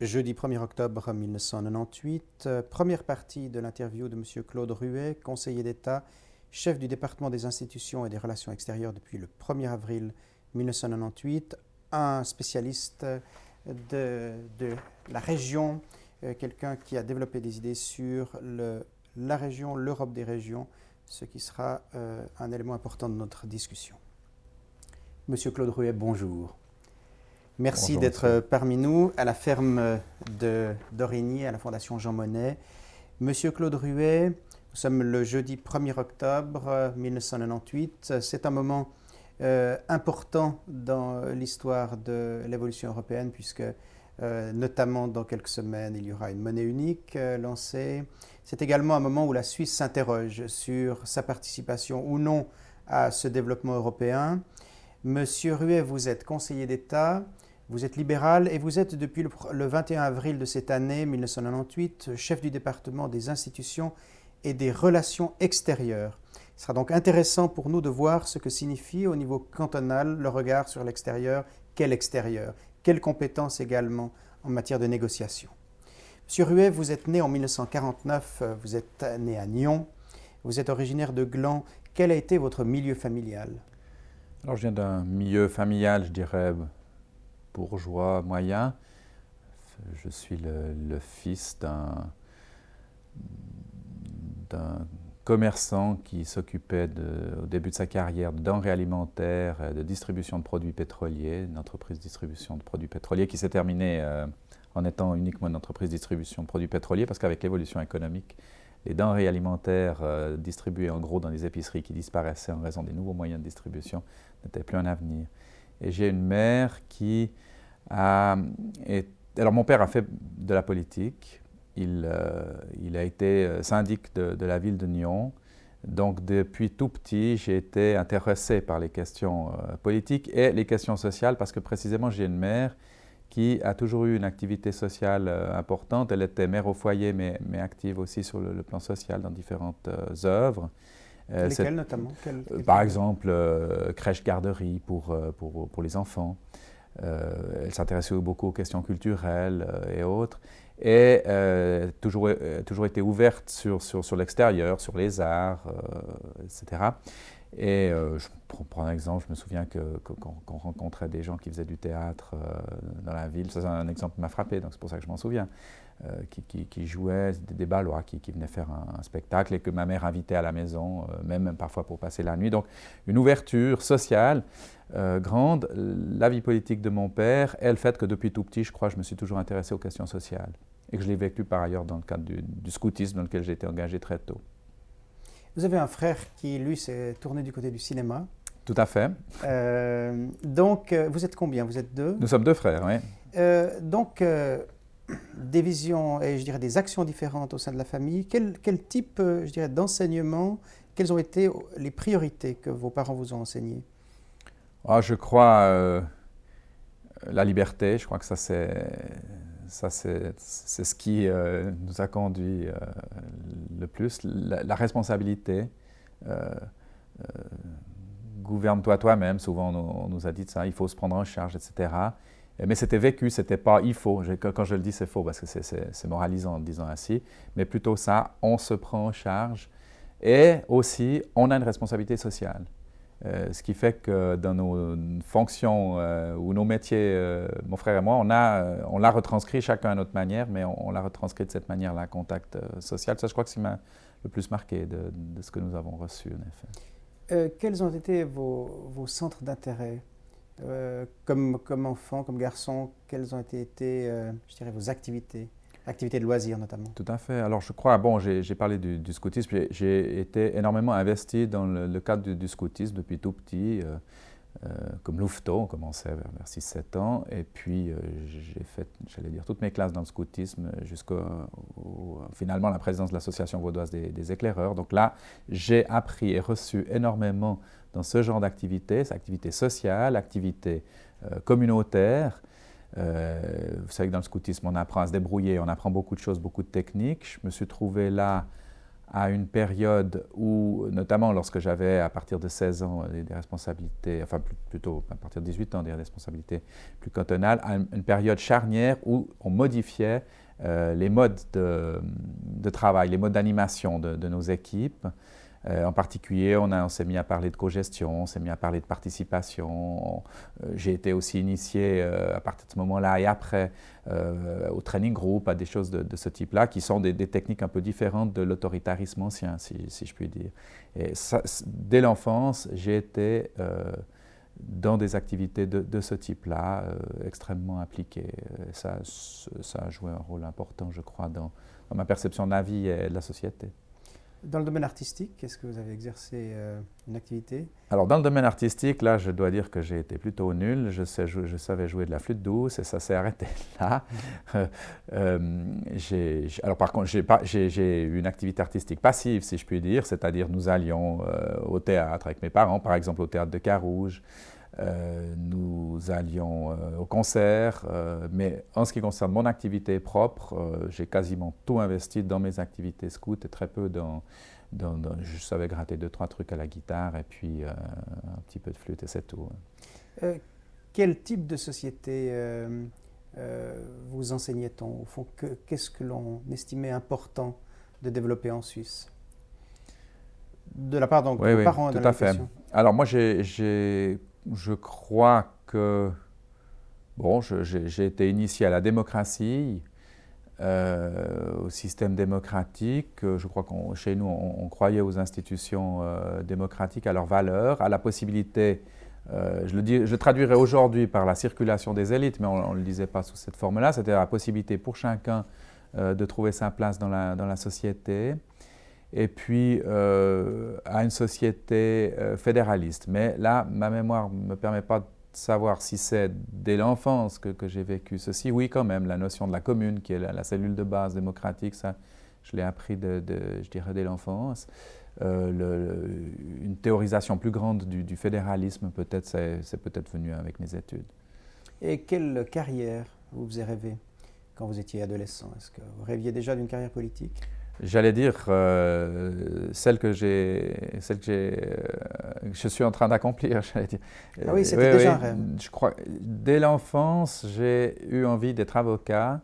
Jeudi 1er octobre 1998, première partie de l'interview de M. Claude Ruet, conseiller d'État, chef du département des institutions et des relations extérieures depuis le 1er avril 1998, un spécialiste de la région, quelqu'un qui a développé des idées sur la région, l'Europe des régions, ce qui sera un élément important de notre discussion. Monsieur Claude Ruet, bonjour. Merci d'être parmi nous à la ferme d'Origny, à la Fondation Jean Monnet. Monsieur Claude Ruet, nous sommes le jeudi 1er octobre 1998. C'est un moment important dans l'histoire de l'évolution européenne puisque notamment dans quelques semaines, il y aura une monnaie unique lancée. C'est également un moment où la Suisse s'interroge sur sa participation ou non à ce développement européen. Monsieur Ruet, vous êtes conseiller d'État. Vous êtes libéral et vous êtes depuis le 21 avril de cette année 1998 chef du département des institutions et des relations extérieures. Il sera donc intéressant pour nous de voir ce que signifie au niveau cantonal le regard sur l'extérieur, quelles compétences également en matière de négociation. Monsieur Ruet, vous êtes né en 1949, vous êtes né à Nyon, vous êtes originaire de Gland. Quel a été votre milieu familial? Alors je viens d'un milieu familial, je dirais, bourgeois moyen. Je suis le fils d'un commerçant qui s'occupait au début de sa carrière de denrées alimentaires, de distribution de produits pétroliers, une entreprise de distribution de produits pétroliers qui s'est terminée en étant uniquement une entreprise de distribution de produits pétroliers parce qu'avec l'évolution économique, les denrées alimentaires distribuées en gros dans les épiceries qui disparaissaient en raison des nouveaux moyens de distribution n'étaient plus un avenir. Et j'ai une mère qui alors mon père a fait de la politique, il a été syndic de la ville de Nyon, donc depuis tout petit j'ai été intéressé par les questions politiques et les questions sociales parce que précisément j'ai une mère qui a toujours eu une activité sociale importante. Elle était mère au foyer mais active aussi sur le plan social dans différentes œuvres. Lesquelles notamment? Par exemple, crèche-garderie pour les enfants. Elle s'intéressait beaucoup aux questions culturelles et autres, et toujours été ouverte sur l'extérieur, sur les arts, etc. Et je prends un exemple, je me souviens qu'on rencontrait des gens qui faisaient du théâtre dans la ville, ça c'est un exemple qui m'a frappé, donc c'est pour ça que je m'en souviens, qui jouaient des Balois, qui venaient faire un spectacle et que ma mère invitait à la maison, même parfois pour passer la nuit. Donc une ouverture sociale grande, la vie politique de mon père et le fait que depuis tout petit, je crois, je me suis toujours intéressé aux questions sociales et que je l'ai vécu par ailleurs dans le cadre du scoutisme dans lequel j'ai été engagé très tôt. Vous avez un frère qui, lui, s'est tourné du côté du cinéma. Tout à fait. Donc, vous êtes combien? Vous êtes deux? Nous sommes deux frères, oui. Donc, des visions et je dirais des actions différentes au sein de la famille. Quel type, je dirais, d'enseignement, quelles ont été les priorités que vos parents vous ont enseignées? Je crois la liberté, je crois que ça c'est ce qui nous a conduit le plus. La responsabilité, gouverne-toi toi-même, souvent on nous a dit ça, il faut se prendre en charge, etc. Mais c'était vécu, c'était pas il faut. Quand je le dis, c'est faux parce que c'est moralisant en disant ainsi, mais plutôt ça, on se prend en charge et aussi on a une responsabilité sociale. Ce qui fait que dans nos fonctions ou nos métiers, mon frère et moi, on l'a retranscrit chacun à notre manière, mais on l'a retranscrit de cette manière-là, contact social. Ça, je crois que c'est le plus marqué de ce que nous avons reçu, en effet. Quels ont été vos centres d'intérêt comme enfant, comme garçon? Quelles ont été je dirais, vos activités de loisirs notamment? Tout à fait. Alors je crois, j'ai parlé du scoutisme, j'ai été énormément investi dans le cadre du scoutisme depuis tout petit, comme louveteau, on commençait vers 6-7 ans, et puis j'ai fait, j'allais dire, toutes mes classes dans le scoutisme jusqu'à finalement la présidence de l'association vaudoise des éclaireurs. Donc là, j'ai appris et reçu énormément dans ce genre d'activités, activités sociales, activités communautaires. Vous savez que dans le scoutisme, on apprend à se débrouiller, on apprend beaucoup de choses, beaucoup de techniques. Je me suis trouvé là à une période où, notamment lorsque j'avais à partir de 16 ans des responsabilités, enfin plutôt à partir de 18 ans des responsabilités plus cantonales, à une période charnière où on modifiait les modes de travail, les modes d'animation de nos équipes. En particulier, on s'est mis à parler de cogestion, on s'est mis à parler de participation. J'ai été aussi initié à partir de ce moment-là et après au training group, à des choses de ce type-là, qui sont des techniques un peu différentes de l'autoritarisme ancien, si je puis dire. Et ça, dès l'enfance, j'ai été dans des activités de ce type-là, extrêmement impliqué. Ça a joué un rôle important, je crois, dans ma perception de la vie et de la société. Dans le domaine artistique, est-ce que vous avez exercé une activité? Alors, dans le domaine artistique, là, je dois dire que j'ai été plutôt nul. Je savais jouer de la flûte douce et ça s'est arrêté là. Alors, par contre, j'ai eu une activité artistique passive, si je puis dire, c'est-à-dire nous allions au théâtre avec mes parents, par exemple au théâtre de Carouge. Nous allions au concert, mais en ce qui concerne mon activité propre, j'ai quasiment tout investi dans mes activités scouts et très peu je savais gratter 2-3 trucs à la guitare et puis un petit peu de flûte et c'est tout. Quel type de société vous enseignait-on au fond? Qu'est-ce que l'on estimait important de développer en Suisse? De la part donc de vos parents tout à fait. Alors moi je crois que j'ai été initié à la démocratie, au système démocratique. Je crois que chez nous, on croyait aux institutions démocratiques, à leurs valeurs, à la possibilité, je le traduirais aujourd'hui par la circulation des élites, mais on ne le disait pas sous cette forme-là, c'était la possibilité pour chacun de trouver sa place dans la société. Et puis à une société fédéraliste. Mais là, ma mémoire ne me permet pas de savoir si c'est dès l'enfance que j'ai vécu ceci. Oui, quand même, la notion de la commune, qui est la cellule de base démocratique, ça, je l'ai appris, je dirais, dès l'enfance. Une théorisation plus grande du fédéralisme, peut-être, c'est peut-être venu avec mes études. Et quelle carrière vous faisiez rêver quand vous étiez adolescent? Est-ce que vous rêviez déjà d'une carrière politique? J'allais dire celle que je suis en train d'accomplir. Ah oui, c'était déjà un rêve. Je crois, dès l'enfance, j'ai eu envie d'être avocat.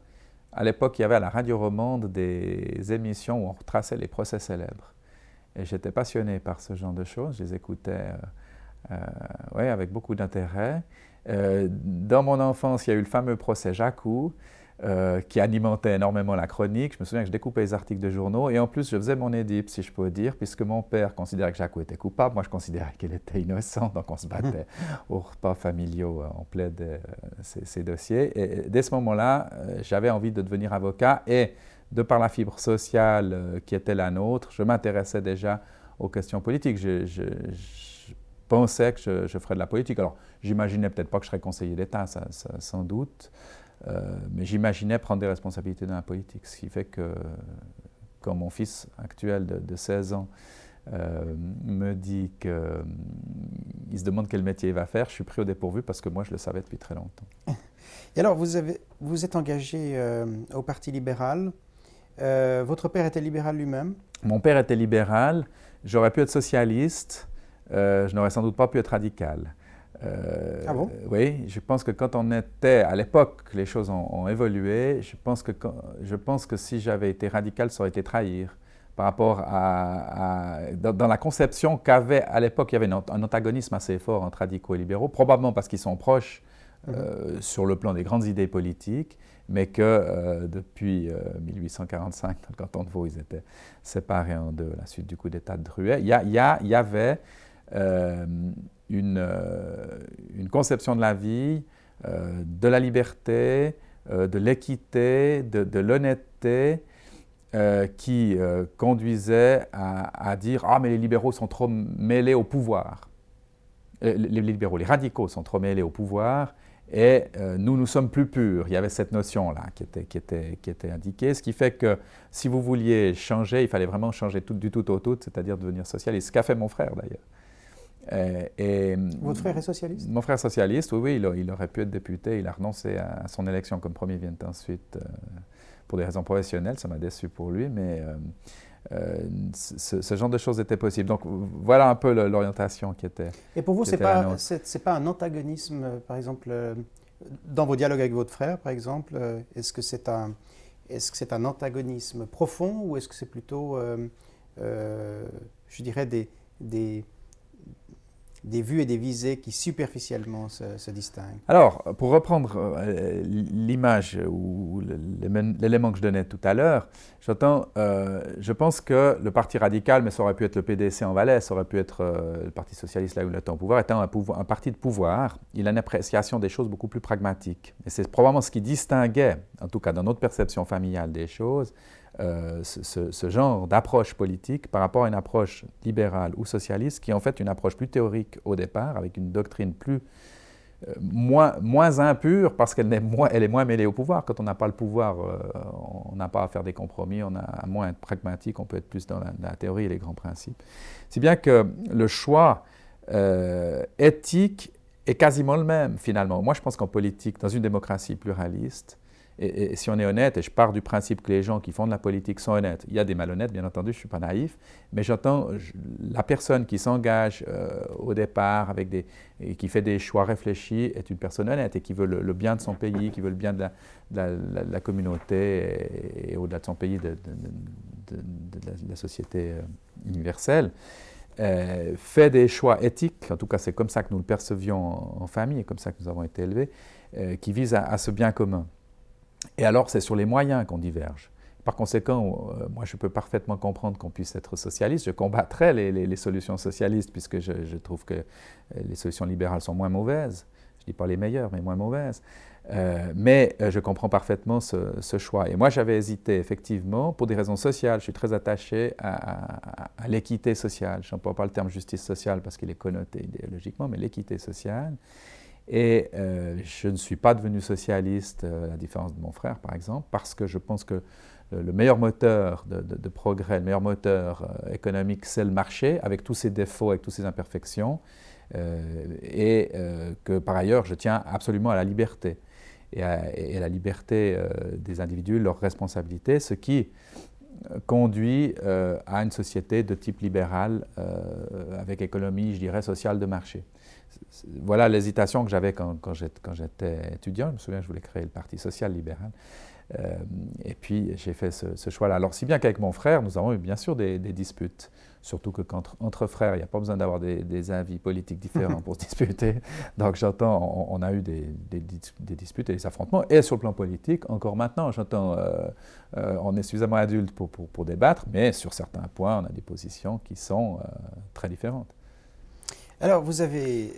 À l'époque, il y avait à la radio romande des émissions où on retraçait les procès célèbres. Et j'étais passionné par ce genre de choses. Je les écoutais avec beaucoup d'intérêt. Dans mon enfance, il y a eu le fameux procès Jacou, qui alimentait énormément la chronique. Je me souviens que je découpais les articles de journaux et en plus je faisais mon Édipe, si je peux dire, puisque mon père considérait que Jacou était coupable, moi je considérais qu'il était innocent, donc on se battait aux repas familiaux, on plaidait ces dossiers. Et dès ce moment-là, j'avais envie de devenir avocat et de par la fibre sociale qui était la nôtre, je m'intéressais déjà aux questions politiques. Je pensais que je ferais de la politique. Alors, j'imaginais peut-être pas que je serais conseiller d'État, ça, sans doute. Mais j'imaginais prendre des responsabilités dans la politique, ce qui fait que quand mon fils actuel de 16 ans me dit qu'il se demande quel métier il va faire, je suis pris au dépourvu parce que moi je le savais depuis très longtemps. Et alors vous êtes engagé au Parti libéral. Votre père était libéral lui-même? Mon père était libéral, j'aurais pu être socialiste, je n'aurais sans doute pas pu être radical. Ah bon? Oui, je pense que quand on était, à l'époque, les choses ont évolué. Je pense que si j'avais été radical, ça aurait été trahir par rapport dans la conception qu'avait, à l'époque, il y avait un antagonisme assez fort entre radicaux et libéraux, probablement parce qu'ils sont proches sur le plan des grandes idées politiques, mais que depuis 1845, dans le canton de Vaud, ils étaient séparés en deux à la suite du coup d'État de Druet. Il y avait une conception de la vie, de la liberté, de l'équité, de l'honnêteté qui conduisait à dire « Ah, mais les libéraux sont trop mêlés au pouvoir. » Les radicaux sont trop mêlés au pouvoir et nous sommes plus purs. Il y avait cette notion-là qui était indiquée, ce qui fait que si vous vouliez changer, il fallait vraiment changer du tout au tout, c'est-à-dire devenir socialiste, ce qu'a fait mon frère d'ailleurs. Votre frère est socialiste? Mon frère socialiste, oui, il aurait pu être député. Il a renoncé à son élection comme premier vient ensuite pour des raisons professionnelles. Ça m'a déçu pour lui, mais ce genre de choses était possible. Donc voilà un peu l'orientation qui était. Et pour vous, qui c'est était la pas, nôtre. c'est pas un antagonisme, par exemple, dans vos dialogues avec votre frère, par exemple, est-ce que c'est un antagonisme profond ou est-ce que c'est plutôt, je dirais, des, des vues et des visées qui superficiellement se distinguent? Alors, pour reprendre l'image ou l'élément que je donnais tout à l'heure, je pense que le Parti radical, mais ça aurait pu être le PDC en Valais, ça aurait pu être le Parti socialiste là où il était au pouvoir, étant un parti de pouvoir, il a une appréciation des choses beaucoup plus pragmatique. Et c'est probablement ce qui distinguait, en tout cas dans notre perception familiale des choses, ce genre d'approche politique par rapport à une approche libérale ou socialiste, qui est en fait une approche plus théorique au départ, avec une doctrine moins impure, parce elle est moins mêlée au pouvoir. Quand on n'a pas le pouvoir, on n'a pas à faire des compromis, on a à moins être pragmatique, on peut être plus dans la théorie et les grands principes. Si bien que le choix éthique est quasiment le même, finalement. Moi, je pense qu'en politique, dans une démocratie pluraliste, et si on est honnête, et je pars du principe que les gens qui font de la politique sont honnêtes, il y a des malhonnêtes, bien entendu, je ne suis pas naïf, mais j'entends la personne qui s'engage au départ et qui fait des choix réfléchis est une personne honnête et qui veut le bien de son pays, qui veut le bien de la communauté et au-delà de son pays, de la société universelle. Fait des choix éthiques, en tout cas c'est comme ça que nous le percevions en famille et comme ça que nous avons été élevés, qui visent à ce bien commun. Et alors, c'est sur les moyens qu'on diverge. Par conséquent, moi, je peux parfaitement comprendre qu'on puisse être socialiste. Je combattrais les solutions socialistes, puisque je trouve que les solutions libérales sont moins mauvaises. Je ne dis pas les meilleures, mais moins mauvaises. Mais je comprends parfaitement ce choix. Et moi, j'avais hésité, effectivement, pour des raisons sociales. Je suis très attaché à l'équité sociale. Je n'emploie pas le terme justice sociale parce qu'il est connoté idéologiquement, mais l'équité sociale. Et je ne suis pas devenu socialiste, à la différence de mon frère, par exemple, parce que je pense que le meilleur moteur de progrès, le meilleur moteur économique, c'est le marché, avec tous ses défauts, avec toutes ses imperfections, et que par ailleurs, je tiens absolument à la liberté, et à la liberté des individus, leur responsabilité, ce qui conduit à une société de type libéral, avec économie, je dirais, sociale de marché. Voilà l'hésitation que j'avais quand j'étais étudiant. Je me souviens que je voulais créer le Parti social libéral. Et puis, j'ai fait ce choix-là. Alors, si bien qu'avec mon frère, nous avons eu bien sûr des disputes. Surtout qu'entre frères, il n'y a pas besoin d'avoir des avis politiques différents pour se disputer. Donc, j'entends, on a eu des disputes et des affrontements. Et sur le plan politique, encore maintenant, j'entends, on est suffisamment adulte pour débattre, mais sur certains points, on a des positions qui sont très différentes. Alors, vous avez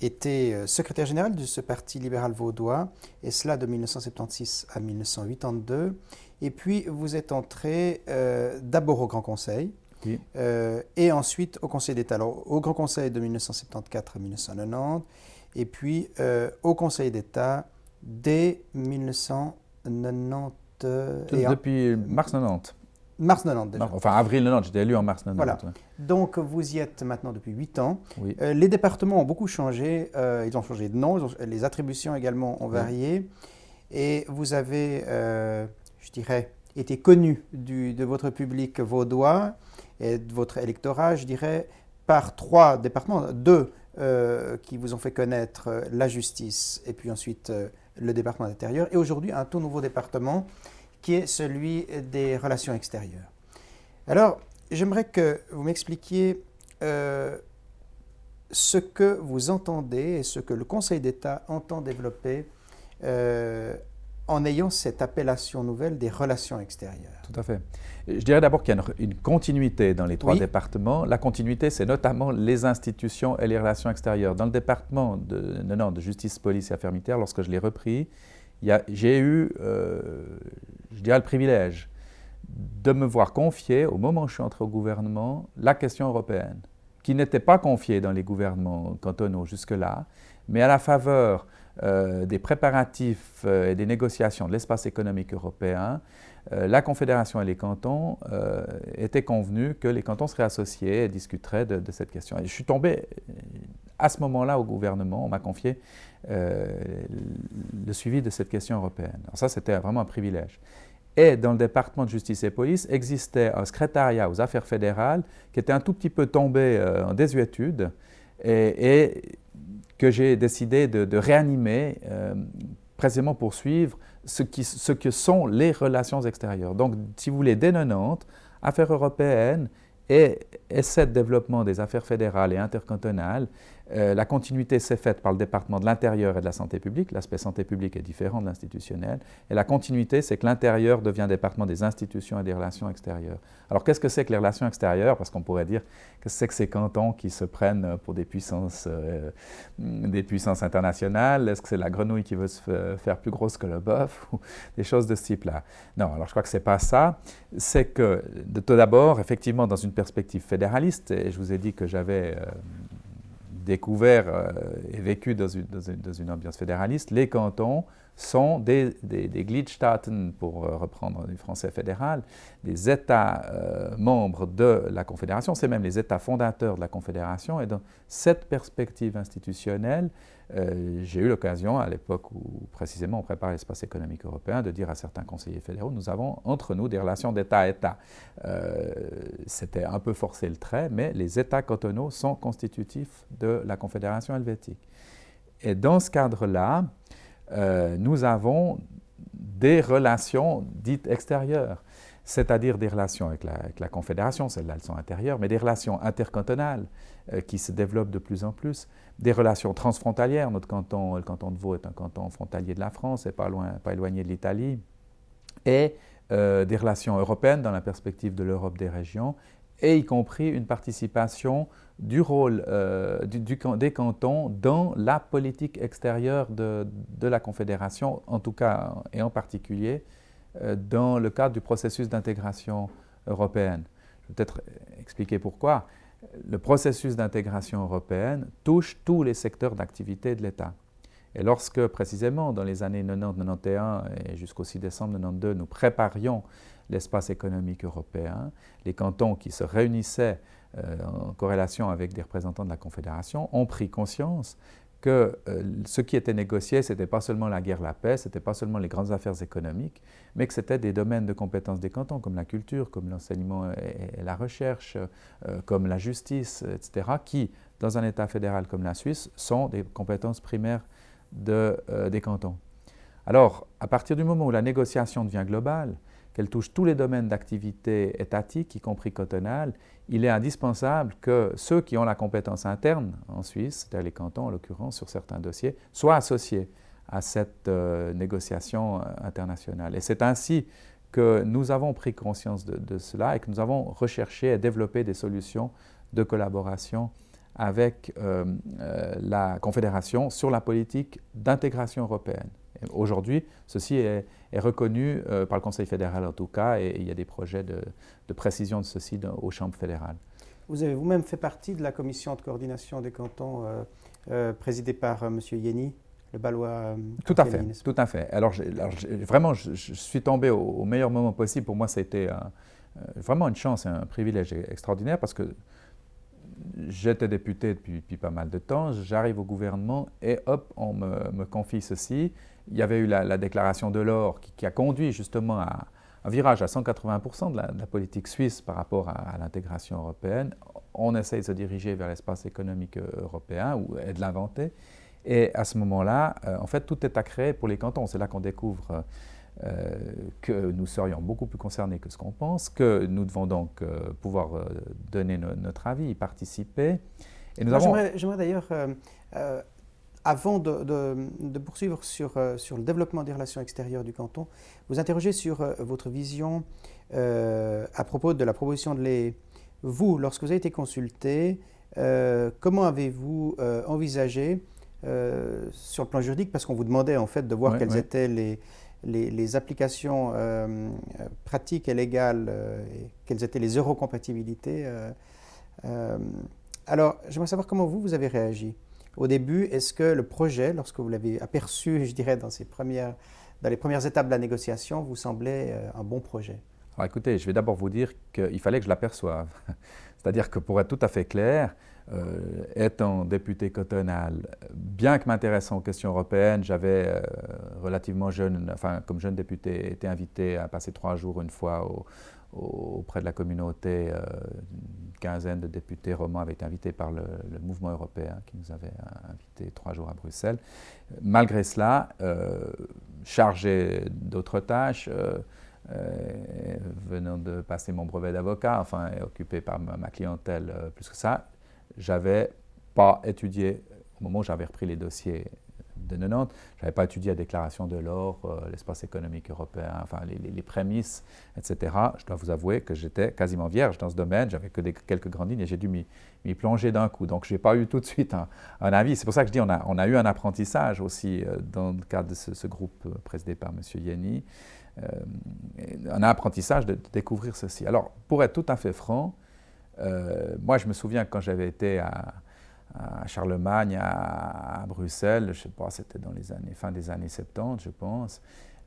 été secrétaire général de ce Parti libéral vaudois, et cela de 1976 à 1982. Et puis, vous êtes entré d'abord au Grand Conseil, oui. Et ensuite au Conseil d'État. Alors, au Grand Conseil de 1974 à 1990, et puis au Conseil d'État dès 1990. Depuis mars 90. Mars 90 déjà. Enfin, avril 90, j'étais élu en mars 90. Voilà. Ouais. Donc, vous y êtes maintenant depuis 8 ans. Oui. Les départements ont beaucoup changé. Ils ont changé de nom. Les attributions également ont varié. Et vous avez, je dirais, été connu de votre public vaudois et de votre électorat, je dirais, par 3 départements. 2 qui vous ont fait connaître la justice et puis ensuite le département d'intérieur. Et aujourd'hui, un tout nouveau département qui est celui des relations extérieures. Alors, j'aimerais que vous m'expliquiez ce que vous entendez et ce que le Conseil d'État entend développer en ayant cette appellation nouvelle des relations extérieures. Tout à fait. Je dirais d'abord qu'il y a une continuité dans les 3 départements. La continuité, c'est notamment les institutions et les relations extérieures. Dans le département de justice, police et affaires militaires, lorsque je l'ai repris, j'ai eu, je dirais, le privilège de me voir confier, au moment où je suis entré au gouvernement, la question européenne, qui n'était pas confiée dans les gouvernements cantonaux jusque-là, mais à la faveur des préparatifs et des négociations de l'espace économique européen, la Confédération et les cantons étaient convenus que les cantons seraient associés et discuteraient de cette question. Et je suis tombé à ce moment-là au gouvernement, on m'a confié le suivi de cette question européenne. Alors ça, c'était vraiment un privilège. Et dans le département de justice et police existait un secrétariat aux affaires fédérales qui était un tout petit peu tombé en désuétude et que j'ai décidé de réanimer précisément pour suivre ce que sont les relations extérieures. Donc, si vous voulez, dès 90, affaires européennes et essai de développement des affaires fédérales et intercantonales, la continuité s'est faite par le département de l'intérieur et de la santé publique. L'aspect santé publique est différent de l'institutionnel. Et la continuité, c'est que l'intérieur devient département des institutions et des relations extérieures. Alors, qu'est-ce que c'est que les relations extérieures? Parce qu'on pourrait dire que c'est que ces cantons qui se prennent pour des puissances internationales. Est-ce que c'est la grenouille qui veut se faire plus grosse que le bœuf? Ou des choses de ce type-là. Non, alors je crois que ce n'est pas ça. C'est que, tout d'abord, effectivement, dans une perspective fédéraliste, et je vous ai dit que j'avais découvert et vécu dans une ambiance fédéraliste, les cantons sont des Gliedstaaten, pour reprendre du français fédéral, des États membres de la Confédération, c'est même les États fondateurs de la Confédération. Et dans cette perspective institutionnelle, j'ai eu l'occasion, à l'époque où précisément on prépare l'espace économique européen, de dire à certains conseillers fédéraux, nous avons entre nous des relations d'État à État. C'était un peu forcé le trait, mais les États cantonaux sont constitutifs de la Confédération helvétique. Et dans ce cadre-là, nous avons des relations dites extérieures, c'est-à-dire des relations avec la Confédération, celles-là elles sont intérieures, mais des relations intercantonales qui se développent de plus en plus, des relations transfrontalières. Notre canton, le canton de Vaud est un canton frontalier de la France, et pas éloigné de l'Italie, et des relations européennes dans la perspective de l'Europe des régions, et y compris une participation du rôle des cantons dans la politique extérieure de la Confédération, en tout cas et en particulier dans le cadre du processus d'intégration européenne. Je vais peut-être expliquer pourquoi. Le processus d'intégration européenne touche tous les secteurs d'activité de l'État. Et lorsque, précisément, dans les années 90-91 et jusqu'au 6 décembre 92, nous préparions l'espace économique européen, les cantons qui se réunissaient en corrélation avec des représentants de la Confédération ont pris conscience que ce qui était négocié, ce n'était pas seulement la guerre, la paix, ce n'était pas seulement les grandes affaires économiques, mais que c'était des domaines de compétences des cantons, comme la culture, comme l'enseignement et la recherche, comme la justice, etc., qui, dans un État fédéral comme la Suisse, sont des compétences primaires des cantons. Alors, à partir du moment où la négociation devient globale, qu'elle touche tous les domaines d'activité étatique, y compris cantonale, il est indispensable que ceux qui ont la compétence interne en Suisse, c'est-à-dire les cantons en l'occurrence sur certains dossiers, soient associés à cette négociation internationale. Et c'est ainsi que nous avons pris conscience de cela et que nous avons recherché et développé des solutions de collaboration avec la Confédération sur la politique d'intégration européenne. Aujourd'hui, ceci est reconnu par le Conseil fédéral en tout cas, et il y a des projets de précision de ceci aux chambres fédérales. Vous avez vous-même fait partie de la commission de coordination des cantons présidée par M. Yenny, le Balois. Tout à fait, tout à fait. Alors vraiment, je suis tombé au meilleur moment possible. Pour moi, ça a été vraiment une chance et un privilège extraordinaire parce que j'étais député depuis pas mal de temps, j'arrive au gouvernement et hop, on me confie ceci. Il y avait eu la déclaration de Delors qui a conduit justement à un virage à 180% de la politique suisse par rapport à l'intégration européenne. On essaye de se diriger vers l'espace économique européen et de l'inventer. Et à ce moment-là, en fait, tout est à créer pour les cantons. C'est là qu'on découvre que nous serions beaucoup plus concernés que ce qu'on pense, que nous devons donc pouvoir donner notre avis, y participer. Et j'aimerais d'ailleurs, avant de poursuivre sur le développement des relations extérieures du canton, vous interroger sur votre vision à propos de la proposition de lait. Vous, lorsque vous avez été consulté, comment avez-vous envisagé sur le plan juridique, parce qu'on vous demandait en fait de voir quelles étaient les applications pratiques et légales, et quelles étaient les eurocompatibilités. Alors, j'aimerais savoir comment vous avez réagi. Au début, est-ce que le projet, lorsque vous l'avez aperçu, je dirais, dans les premières étapes de la négociation, vous semblait un bon projet? Alors écoutez, je vais d'abord vous dire qu'il fallait que je l'aperçoive. C'est-à-dire que pour être tout à fait clair, étant député cantonal, bien que m'intéressant aux questions européennes, j'avais relativement jeune, enfin comme jeune député, été invité à passer 3 jours une fois auprès de la communauté. Une quinzaine de députés romans avaient été invités par le mouvement européen qui nous avait invités 3 jours à Bruxelles. Malgré cela, chargé d'autres tâches, venant de passer mon brevet d'avocat, enfin, et occupé par ma clientèle plus que ça, j'avais pas étudié, au moment où j'avais repris les dossiers de 90, je n'avais pas étudié la déclaration de l'or, l'espace économique européen, enfin les prémices, etc. Je dois vous avouer que j'étais quasiment vierge dans ce domaine, j'avais que quelques grandes lignes et j'ai dû m'y plonger d'un coup. Donc je n'ai pas eu tout de suite un avis. C'est pour ça que je dis on a eu un apprentissage aussi dans le cadre de ce groupe présidé par M. Yenny, un apprentissage de découvrir ceci. Alors pour être tout à fait franc, moi je me souviens que quand j'avais été à Charlemagne, à Bruxelles, je ne sais pas, c'était dans les fin des années 70, je pense.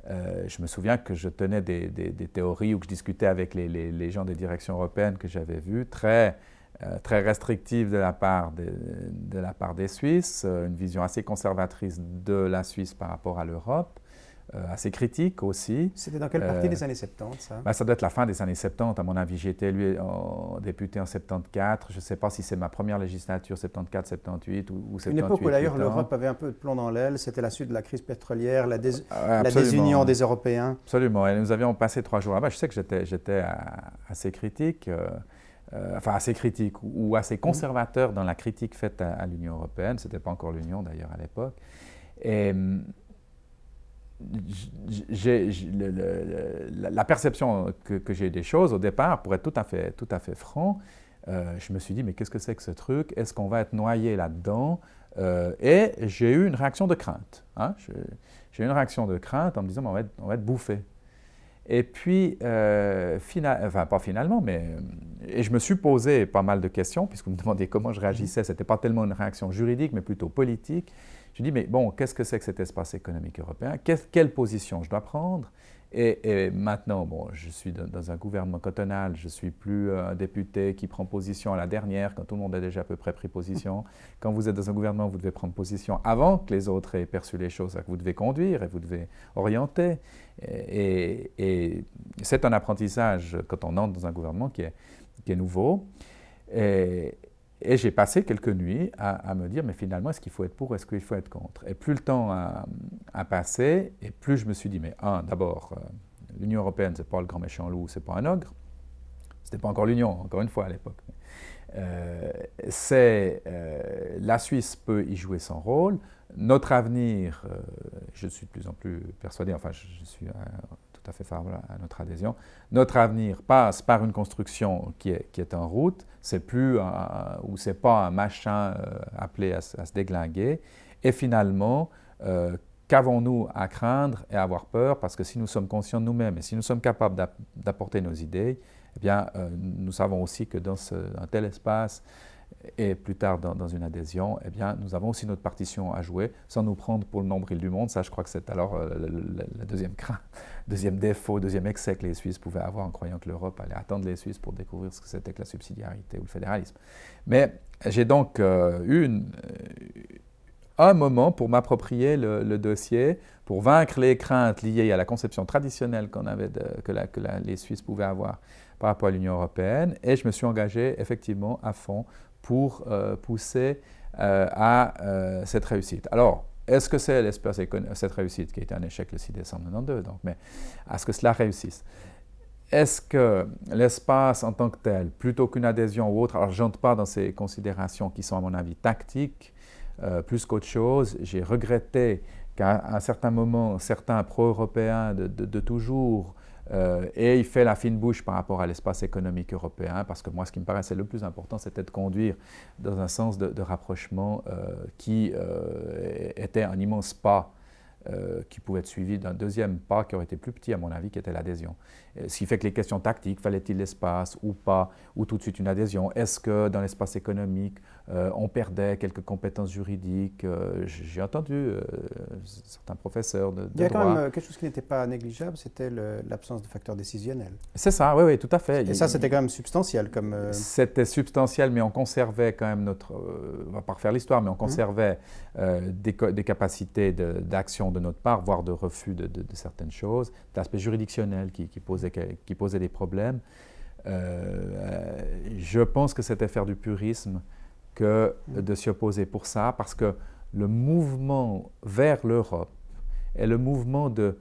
Je me souviens que je tenais des théories ou que je discutais avec les gens des directions européennes que j'avais vues, très restrictives de la part des Suisses, une vision assez conservatrice de la Suisse par rapport à l'Europe. Assez critique aussi. C'était dans quelle partie des années 70, ça? Ça doit être la fin des années 70, à mon avis. J'ai été élu député en 74. Je ne sais pas si c'est ma première législature, 74, 78 ou 78. Une époque où d'ailleurs l'Europe avait un peu de plomb dans l'aile. C'était la suite de la crise pétrolière, la désunion des Européens. Absolument. Et nous avions passé 3 jours là-bas. Je sais que j'étais assez critique, assez critique ou assez conservateur dans la critique faite à l'Union européenne. Ce n'était pas encore l'Union d'ailleurs à l'époque. Et la perception que j'ai des choses au départ, pour être tout à fait franc, je me suis dit mais qu'est-ce que c'est que ce truc? Est-ce qu'on va être noyé là-dedans? Et j'ai eu une réaction de crainte. Hein? J'ai eu une réaction de crainte en me disant on va être bouffé. Et puis, pas finalement, mais et je me suis posé pas mal de questions, puisque vous me demandiez comment je réagissais. Ce n'était pas tellement une réaction juridique, mais plutôt politique. Je me dis, mais bon, qu'est-ce que c'est que cet espace économique européen? Quelle position je dois prendre? Et maintenant, bon, je suis dans un gouvernement cantonal, je ne suis plus un député qui prend position à la dernière, quand tout le monde a déjà à peu près pris position. Quand vous êtes dans un gouvernement, vous devez prendre position avant que les autres aient perçu les choses, que vous devez conduire et vous devez orienter. Et c'est un apprentissage quand on entre dans un gouvernement qui est nouveau. Et j'ai passé quelques nuits à me dire, mais finalement, est-ce qu'il faut être pour ou est-ce qu'il faut être contre? Et plus le temps a passé, et plus je me suis dit, mais d'abord, l'Union européenne, ce n'est pas le grand méchant loup, ce n'est pas un ogre. Ce n'était pas encore l'Union, encore une fois, à l'époque. La Suisse peut y jouer son rôle. Notre avenir, je suis de plus en plus persuadé, enfin, je suis tout à fait favorable à notre adhésion. Notre avenir passe par une construction qui est en route. C'est plus ou c'est pas un machin appelé à se déglinguer. Et finalement, qu'avons-nous à craindre et à avoir peur? Parce que si nous sommes conscients de nous-mêmes et si nous sommes capables d'apporter nos idées, eh bien, nous savons aussi que dans un tel espace et plus tard dans une adhésion, eh bien, nous avons aussi notre partition à jouer sans nous prendre pour le nombril du monde. Ça, je crois que c'est alors la deuxième crainte, deuxième défaut, deuxième excès que les Suisses pouvaient avoir en croyant que l'Europe allait attendre les Suisses pour découvrir ce que c'était que la subsidiarité ou le fédéralisme. Mais j'ai donc eu un moment pour m'approprier le dossier, pour vaincre les craintes liées à la conception traditionnelle que les Suisses pouvaient avoir par rapport à l'Union européenne, et je me suis engagé effectivement à fond pour pousser à cette réussite. Alors, est-ce que c'est cette réussite qui a été un échec le 6 décembre 1992, donc, mais est-ce que cela réussisse? Est-ce que l'espace en tant que tel, plutôt qu'une adhésion ou autre, alors je n'entre pas dans ces considérations qui sont à mon avis tactiques, plus qu'autre chose, j'ai regretté qu'à un certain moment, certains pro-européens de toujours et il fait la fine bouche par rapport à l'espace économique européen, parce que moi, ce qui me paraissait le plus important, c'était de conduire dans un sens de rapprochement qui était un immense pas qui pouvait être suivi d'un deuxième pas qui aurait été plus petit, à mon avis, qui était l'adhésion. Ce qui fait que les questions tactiques, fallait-il l'espace ou pas, ou tout de suite une adhésion? Est-ce que dans l'espace économique, on perdait quelques compétences juridiques. J'ai entendu certains professeurs de Il y a droit. quand même quelque chose qui n'était pas négligeable, c'était l'absence de facteur décisionnel. C'est ça, oui, oui, tout à fait. Et ça, c'était quand même substantiel. C'était substantiel, mais on conservait quand même on va pas refaire l'histoire, mais on conservait des capacités d'action de notre part, voire de refus de certaines choses, d'aspects juridictionnels qui posaient des problèmes. Je pense que c'était faire du purisme que de s'y opposer pour ça, parce que le mouvement vers l'Europe et le mouvement de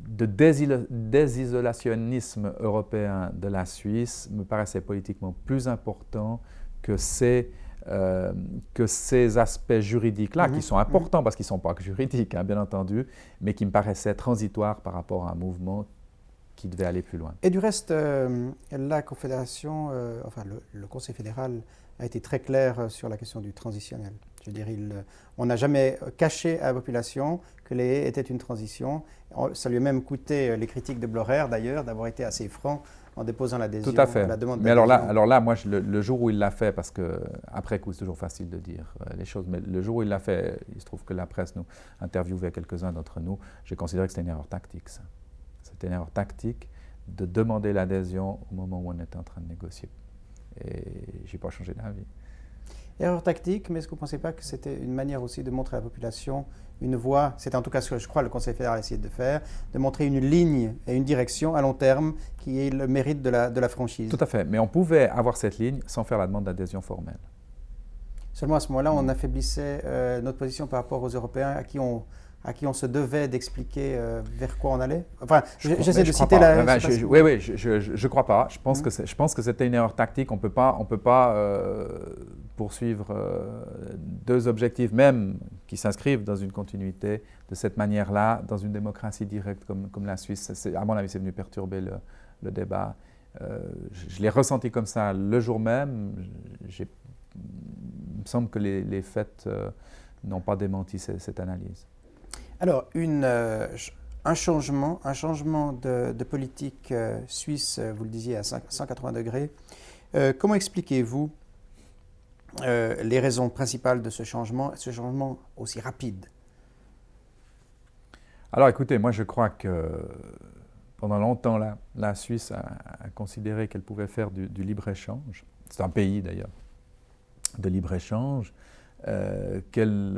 désisolationnisme européen de la Suisse me paraissait politiquement plus important que ces aspects juridiques-là, qui sont importants parce qu'ils ne sont pas que juridiques, hein, bien entendu, mais qui me paraissaient transitoires par rapport à un mouvement qui devait aller plus loin. Et du reste, la Confédération, enfin le Conseil fédéral a été très clair sur la question du transitionnel. Je veux dire, on n'a jamais caché à la population que les haies étaient une transition. Ça lui a même coûté les critiques de Blorer, d'ailleurs, d'avoir été assez franc en déposant l'adhésion. Tout à fait. La demande mais alors là, moi, le jour où il l'a fait, parce qu'après coup, c'est toujours facile de dire les choses, mais le jour où il l'a fait, il se trouve que la presse nous interviewait quelques-uns d'entre nous, j'ai considéré que c'était une erreur tactique, ça. C'était une erreur tactique de demander l'adhésion au moment où on était en train de négocier. Et je n'ai pas changé d'avis. Erreur tactique, mais est-ce que vous ne pensez pas que c'était une manière aussi de montrer à la population une voie, c'est en tout cas ce que je crois le Conseil fédéral a essayé de faire, de montrer une ligne et une direction à long terme qui est le mérite de la franchise. Tout à fait, mais on pouvait avoir cette ligne sans faire la demande d'adhésion formelle. Seulement à ce moment-là, on affaiblissait notre position par rapport aux Européens à qui on se devait d'expliquer vers quoi on allait. Enfin, j'essaie de citer la... Oui, je ne crois pas. Je pense que c'était une erreur tactique. On ne peut pas poursuivre deux objectifs, même qui s'inscrivent dans une continuité, de cette manière-là, dans une démocratie directe comme la Suisse. À mon avis, c'est venu perturber le débat. Je l'ai ressenti comme ça le jour même. Il me semble que les faits n'ont pas démenti cette analyse. Alors, un changement de politique suisse, vous le disiez, à 180 degrés. Comment expliquez-vous les raisons principales de ce changement aussi rapide? Alors écoutez, moi je crois que pendant longtemps, la Suisse a considéré qu'elle pouvait faire du libre-échange. C'est un pays d'ailleurs de libre-échange. Qu'elle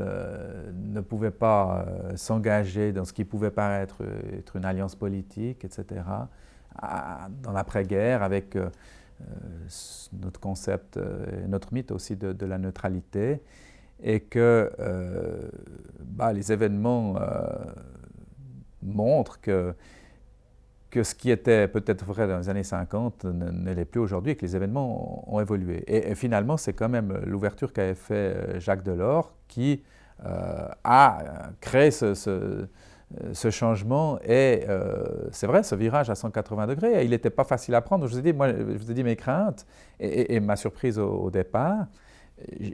ne pouvait pas s'engager dans ce qui pouvait paraître être une alliance politique, etc., dans l'après-guerre, avec notre concept, notre mythe aussi de la neutralité, et que les événements montrent que ce qui était peut-être vrai dans les années 50 ne l'est plus aujourd'hui et que les événements ont évolué. Et finalement, c'est quand même l'ouverture qu'avait fait Jacques Delors qui a créé ce changement et c'est vrai, ce virage à 180 degrés. Et il n'était pas facile à prendre. Je vous ai dit mes craintes et ma surprise au départ.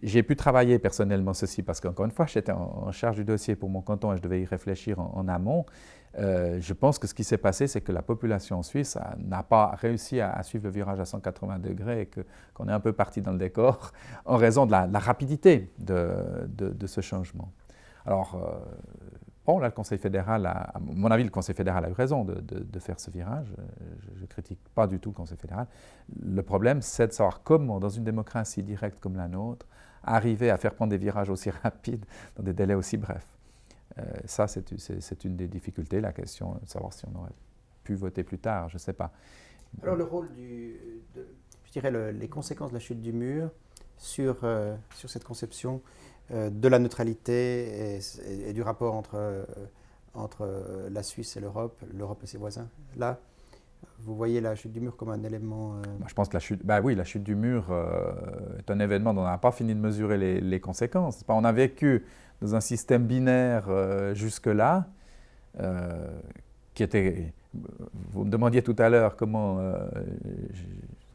J'ai pu travailler personnellement ceci parce qu'encore une fois, j'étais en charge du dossier pour mon canton et je devais y réfléchir en amont. Je pense que ce qui s'est passé, c'est que la population suisse n'a pas réussi à suivre le virage à 180 degrés et qu'on est un peu parti dans le décor en raison de la rapidité de ce changement. Alors, bon, là, le Conseil fédéral, à mon avis, le Conseil fédéral a eu raison de faire ce virage. Je ne critique pas du tout le Conseil fédéral. Le problème, c'est de savoir comment, dans une démocratie directe comme la nôtre, arriver à faire prendre des virages aussi rapides dans des délais aussi brefs. Ça, c'est une des difficultés, la question de savoir si on aurait pu voter plus tard, je ne sais pas. Alors le rôle je dirais les conséquences de la chute du mur sur cette conception de la neutralité et du rapport entre la Suisse et l'Europe et ses voisins. Là, vous voyez la chute du mur comme un élément... Je pense que la chute du mur est un événement dont on n'a pas fini de mesurer les conséquences. On a vécu dans un système binaire jusque-là, qui était... Vous me demandiez tout à l'heure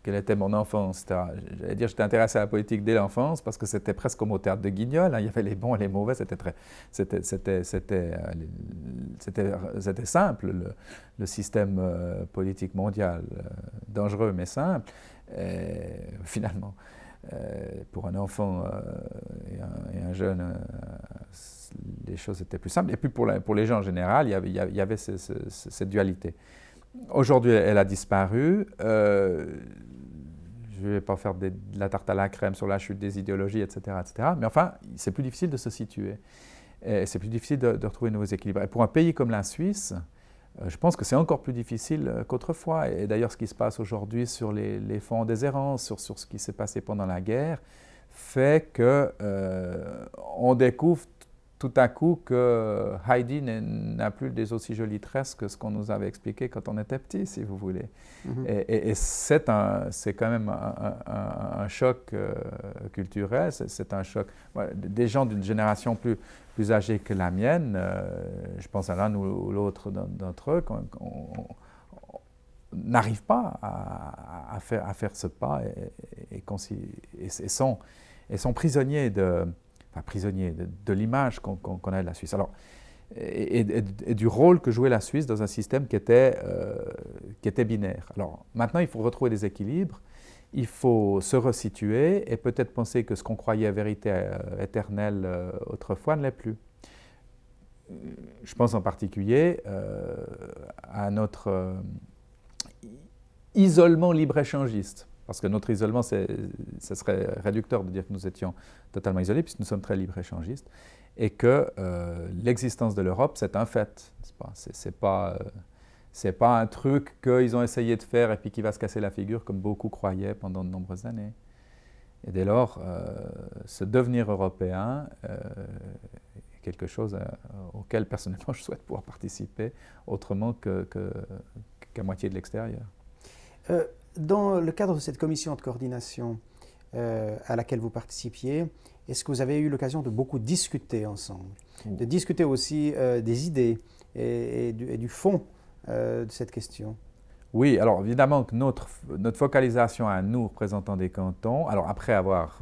quelle était mon enfance. J'allais dire, j'étais intéressé à la politique dès l'enfance parce que c'était presque comme au théâtre de Guignol. Il y avait les bons et les mauvais. C'était simple, le système politique mondial. Dangereux mais simple, finalement. Pour un enfant et un jeune, les choses étaient plus simples. Et puis pour les gens en général, il y avait cette dualité. Aujourd'hui, elle a disparu. Je ne vais pas faire de la tarte à la crème sur la chute des idéologies, etc., etc. Mais enfin, c'est plus difficile de se situer. Et c'est plus difficile de retrouver de nouveaux équilibres. Et pour un pays comme la Suisse, je pense que c'est encore plus difficile qu'autrefois. Et d'ailleurs, ce qui se passe aujourd'hui sur les fonds en déshérence, sur ce qui s'est passé pendant la guerre, fait qu'on découvre tout à coup que Heidi n'a plus des aussi jolies tresses que ce qu'on nous avait expliqué quand on était petit, si vous voulez. Et c'est quand même un choc culturel, c'est un choc. Des gens d'une génération plus âgée que la mienne, je pense à l'un ou l'autre d'entre eux, n'arrivent pas à faire ce pas et sont prisonniers de l'image qu'on a de la Suisse. Alors, et du rôle que jouait la Suisse dans un système qui était binaire. Alors, maintenant, il faut retrouver des équilibres, il faut se resituer et peut-être penser que ce qu'on croyait vérité éternelle autrefois ne l'est plus. Je pense en particulier à notre isolement libre-échangiste. Parce que notre isolement, ce serait réducteur de dire que nous étions totalement isolés, puisque nous sommes très libre-échangistes, et que l'existence de l'Europe, c'est un fait. C'est pas un truc qu'ils ont essayé de faire et puis qui va se casser la figure, comme beaucoup croyaient pendant de nombreuses années. Et dès lors, ce devenir européen est quelque chose auquel, personnellement, je souhaite pouvoir participer autrement qu'à moitié de l'extérieur. Dans le cadre de cette commission de coordination à laquelle vous participiez, est-ce que vous avez eu l'occasion de beaucoup discuter ensemble, de discuter aussi des idées et du fond de cette question? Oui, alors évidemment que notre focalisation à nous, représentants des cantons, alors après avoir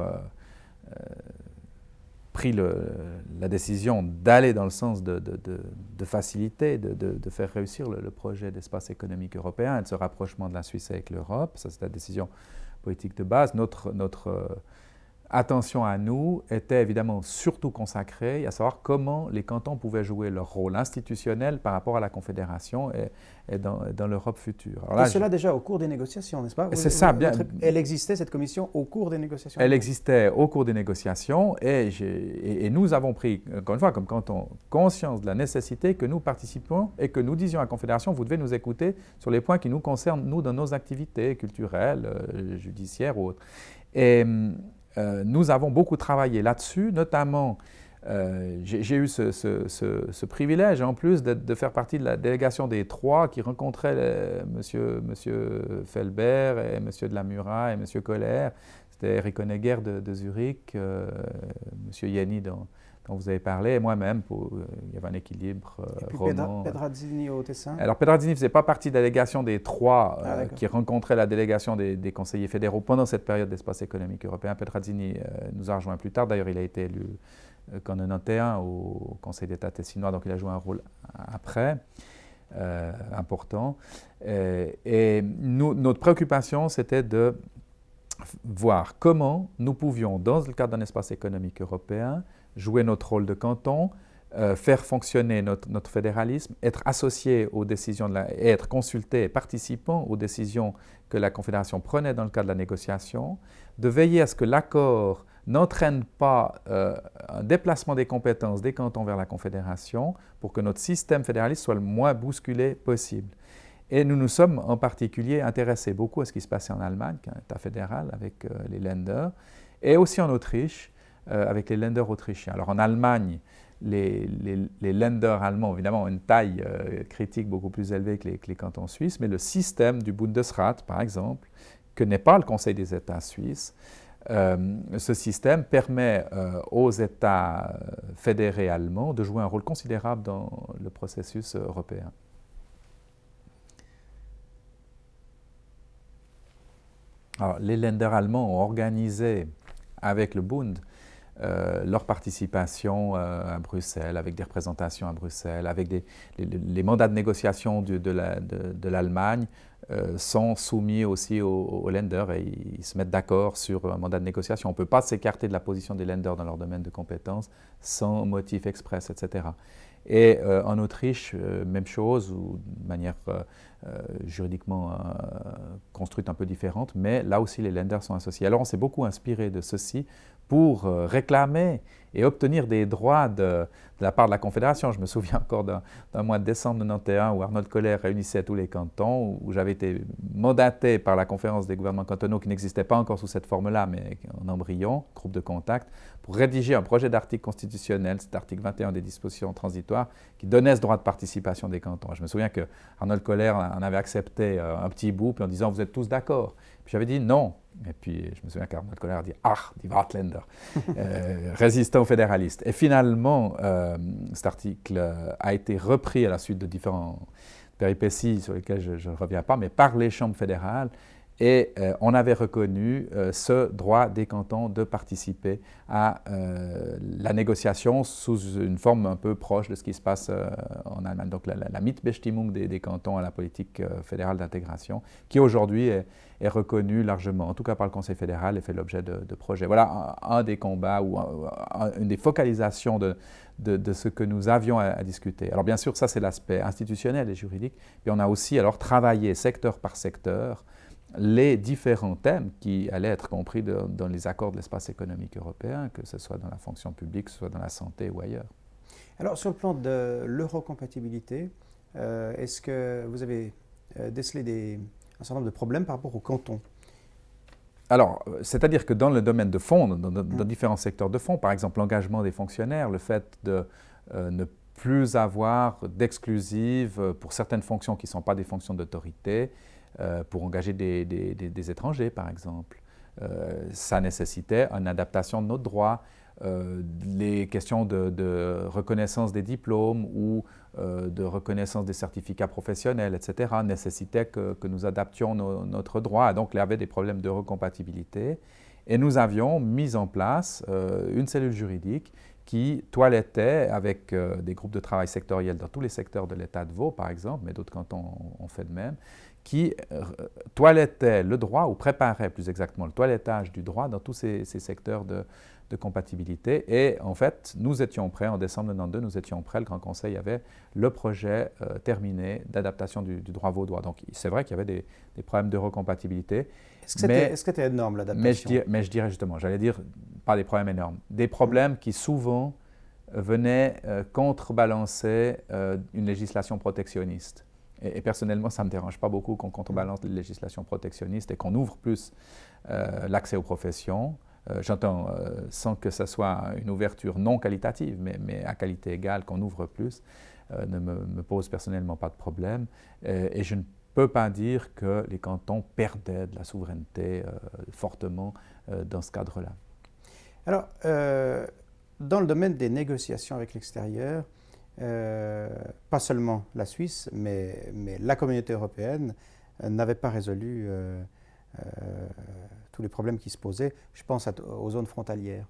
pris la décision d'aller dans le sens de faciliter, de faire réussir le projet d'espace économique européen et de ce rapprochement de la Suisse avec l'Europe, ça c'est la décision politique de base, notre attention à nous était évidemment surtout consacrée à savoir comment les cantons pouvaient jouer leur rôle institutionnel par rapport à la Confédération et dans l'Europe future. Alors là, et cela déjà au cours des négociations, n'est-ce pas? C'est ça, bien. Elle existait, cette commission, au cours des négociations? Elle existait au cours des négociations et nous avons pris, encore une fois, comme canton, conscience de la nécessité que nous participions et que nous disions à la Confédération, vous devez nous écouter sur les points qui nous concernent, nous, dans nos activités culturelles, judiciaires ou autres. Et nous avons beaucoup travaillé là-dessus, notamment, j'ai eu ce privilège en plus de faire partie de la délégation des trois qui rencontraient Monsieur Felbert et Monsieur de la Murat et Monsieur Kohler. C'était Eric Honegger de Zurich, Monsieur Yanni dont vous avez parlé, et moi-même, il y avait un équilibre roman. Pedrazzini au Tessin? Alors Pedrazzini ne faisait pas partie de la délégation des trois qui rencontraient la délégation des conseillers fédéraux pendant cette période d'espace économique européen. Pedrazzini nous a rejoint plus tard, d'ailleurs il a été élu qu'en 1991 au Conseil d'État tessinois, donc il a joué un rôle après, important. Et notre préoccupation, c'était de voir comment nous pouvions, dans le cadre d'un espace économique européen, jouer notre rôle de canton, faire fonctionner notre fédéralisme, être associé aux décisions, être consulté, participant aux décisions que la Confédération prenait dans le cadre de la négociation, de veiller à ce que l'accord n'entraîne pas un déplacement des compétences des cantons vers la Confédération pour que notre système fédéraliste soit le moins bousculé possible. Et nous nous sommes en particulier intéressés beaucoup à ce qui se passait en Allemagne, qui est un État fédéral avec les Länder, et aussi en Autriche, avec les Länder autrichiens. Alors en Allemagne, les Länder allemands, évidemment, ont une taille critique beaucoup plus élevée que les cantons suisses, mais le système du Bundesrat, par exemple, que n'est pas le Conseil des États suisses, ce système permet aux États fédérés allemands de jouer un rôle considérable dans le processus européen. Alors, les Länder allemands ont organisé avec le Bund leur participation à Bruxelles, avec des représentations à Bruxelles, avec les mandats de négociation de l'Allemagne sont soumis aussi aux lenders et ils se mettent d'accord sur un mandat de négociation. On ne peut pas s'écarter de la position des lenders dans leur domaine de compétences sans motif express, etc. Et en Autriche, même chose, ou de manière juridiquement construite un peu différente, mais là aussi les lenders sont associés. Alors on s'est beaucoup inspiré de ceci pour réclamer et obtenir des droits de la part de la Confédération. Je me souviens encore d'un mois de décembre 1991 où Arnold Koller réunissait tous les cantons, où j'avais été mandaté par la conférence des gouvernements cantonaux qui n'existait pas encore sous cette forme-là, mais en embryon, groupe de contact, pour rédiger un projet d'article constitutionnel, cet article 21 des dispositions transitoires, qui donnait ce droit de participation des cantons. Je me souviens que Arnold Koller en avait accepté un petit bout, puis en disant « vous êtes tous d'accord ». Puis j'avais dit « non ». Et puis je me souviens qu'Arnold Koller a dit « ah, die Wachtländer », résistant fédéraliste. Et finalement, cet article a été repris à la suite de différentes péripéties sur lesquelles je ne reviens pas, mais par les chambres fédérales. Et on avait reconnu ce droit des cantons de participer à la négociation sous une forme un peu proche de ce qui se passe en Allemagne. Donc la Mitbestimmung des cantons à la politique fédérale d'intégration, qui aujourd'hui est reconnue largement, en tout cas par le Conseil fédéral, et fait l'objet de projets. Voilà un des combats ou une des focalisations de ce que nous avions à discuter. Alors bien sûr, ça c'est l'aspect institutionnel et juridique, puis on a aussi alors travaillé secteur par secteur les différents thèmes qui allaient être compris dans les accords de l'espace économique européen, que ce soit dans la fonction publique, que ce soit dans la santé ou ailleurs. Alors, sur le plan de l'eurocompatibilité, est-ce que vous avez décelé un certain nombre de problèmes par rapport aux cantons? Alors, c'est-à-dire que dans le domaine de fond, dans différents secteurs de fond, par exemple l'engagement des fonctionnaires, le fait de ne plus avoir d'exclusive pour certaines fonctions qui ne sont pas des fonctions d'autorité, pour engager des étrangers, par exemple. Ça nécessitait une adaptation de notre droit. Les questions de reconnaissance des diplômes ou de reconnaissance des certificats professionnels, etc., nécessitaient que nous adaptions notre droit. Donc, il y avait des problèmes de recompatibilité. Et nous avions mis en place une cellule juridique qui toilettait avec des groupes de travail sectoriels dans tous les secteurs de l'État de Vaud, par exemple, mais d'autres cantons ont fait de même, qui toilettait le droit, ou préparait plus exactement le toilettage du droit dans tous ces secteurs de compatibilité. Et en fait, nous étions prêts, en décembre 1992, nous étions prêts, le Grand Conseil avait le projet terminé d'adaptation du droit vaudois. Donc c'est vrai qu'il y avait des problèmes de recompatibilité. Est-ce que c'était énorme l'adaptation? Mais je dirais justement, j'allais dire, pas des problèmes énormes, des problèmes qui souvent venaient contrebalancer une législation protectionniste. Et personnellement, ça ne me dérange pas beaucoup qu'on contrebalance les législations protectionnistes et qu'on ouvre plus l'accès aux professions. J'entends sans que ce soit une ouverture non qualitative, mais à qualité égale, qu'on ouvre plus, ne me pose personnellement pas de problème. Et je ne peux pas dire que les cantons perdaient de la souveraineté fortement dans ce cadre-là. Alors, dans le domaine des négociations avec l'extérieur, pas seulement la Suisse, mais la communauté européenne n'avait pas résolu tous les problèmes qui se posaient. Je pense aux zones frontalières.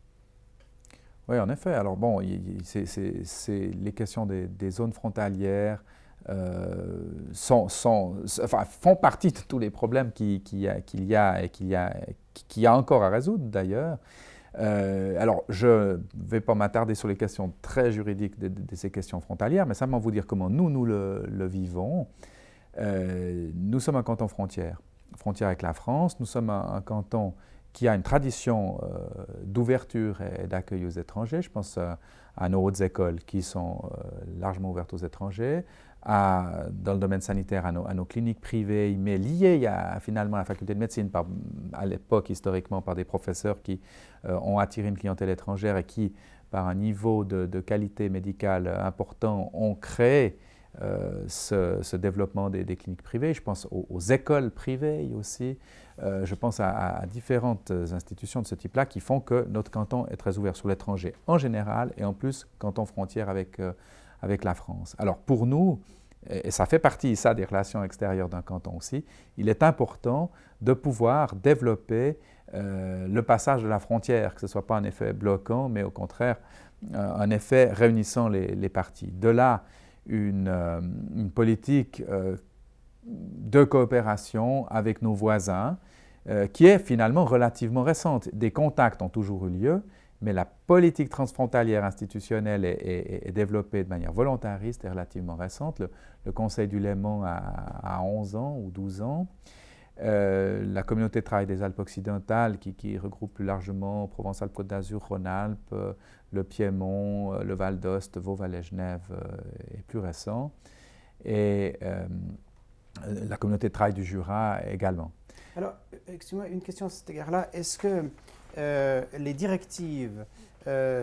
Oui, en effet. Alors bon, c'est les questions des zones frontalières font partie de tous les problèmes qu'il y a encore à résoudre d'ailleurs. Alors, je ne vais pas m'attarder sur les questions très juridiques de ces questions frontalières, mais simplement vous dire comment nous le vivons. Nous sommes un canton frontière avec la France. Nous sommes un canton qui a une tradition d'ouverture et d'accueil aux étrangers. Je pense à nos hautes écoles qui sont largement ouvertes aux étrangers, dans le domaine sanitaire, à nos cliniques privées, mais liées finalement à la faculté de médecine, à l'époque historiquement par des professeurs qui ont attiré une clientèle étrangère et qui, par un niveau de qualité médicale important, ont créé ce développement des cliniques privées. Je pense aux écoles privées aussi. Je pense à différentes institutions de ce type-là qui font que notre canton est très ouvert sur l'étranger en général et en plus canton frontière avec la France. Alors pour nous, et ça fait partie ça, des relations extérieures d'un canton aussi, il est important de pouvoir développer le passage de la frontière, que ce ne soit pas un effet bloquant, mais au contraire un effet réunissant les parties. De là, une politique de coopération avec nos voisins qui est finalement relativement récente. Des contacts ont toujours eu lieu, mais la politique transfrontalière institutionnelle est développée de manière volontariste et relativement récente. Le Conseil du Léman a 11 ans ou 12 ans. La communauté de travail des Alpes occidentales, qui regroupe plus largement Provence-Alpes-Côte d'Azur, Rhône-Alpes, le Piémont, le Val d'Ost, Vaud-Valais-Genève est plus récent. Et la communauté de travail du Jura également. Alors, excusez-moi, une question à cet égard-là. Est-ce que les directives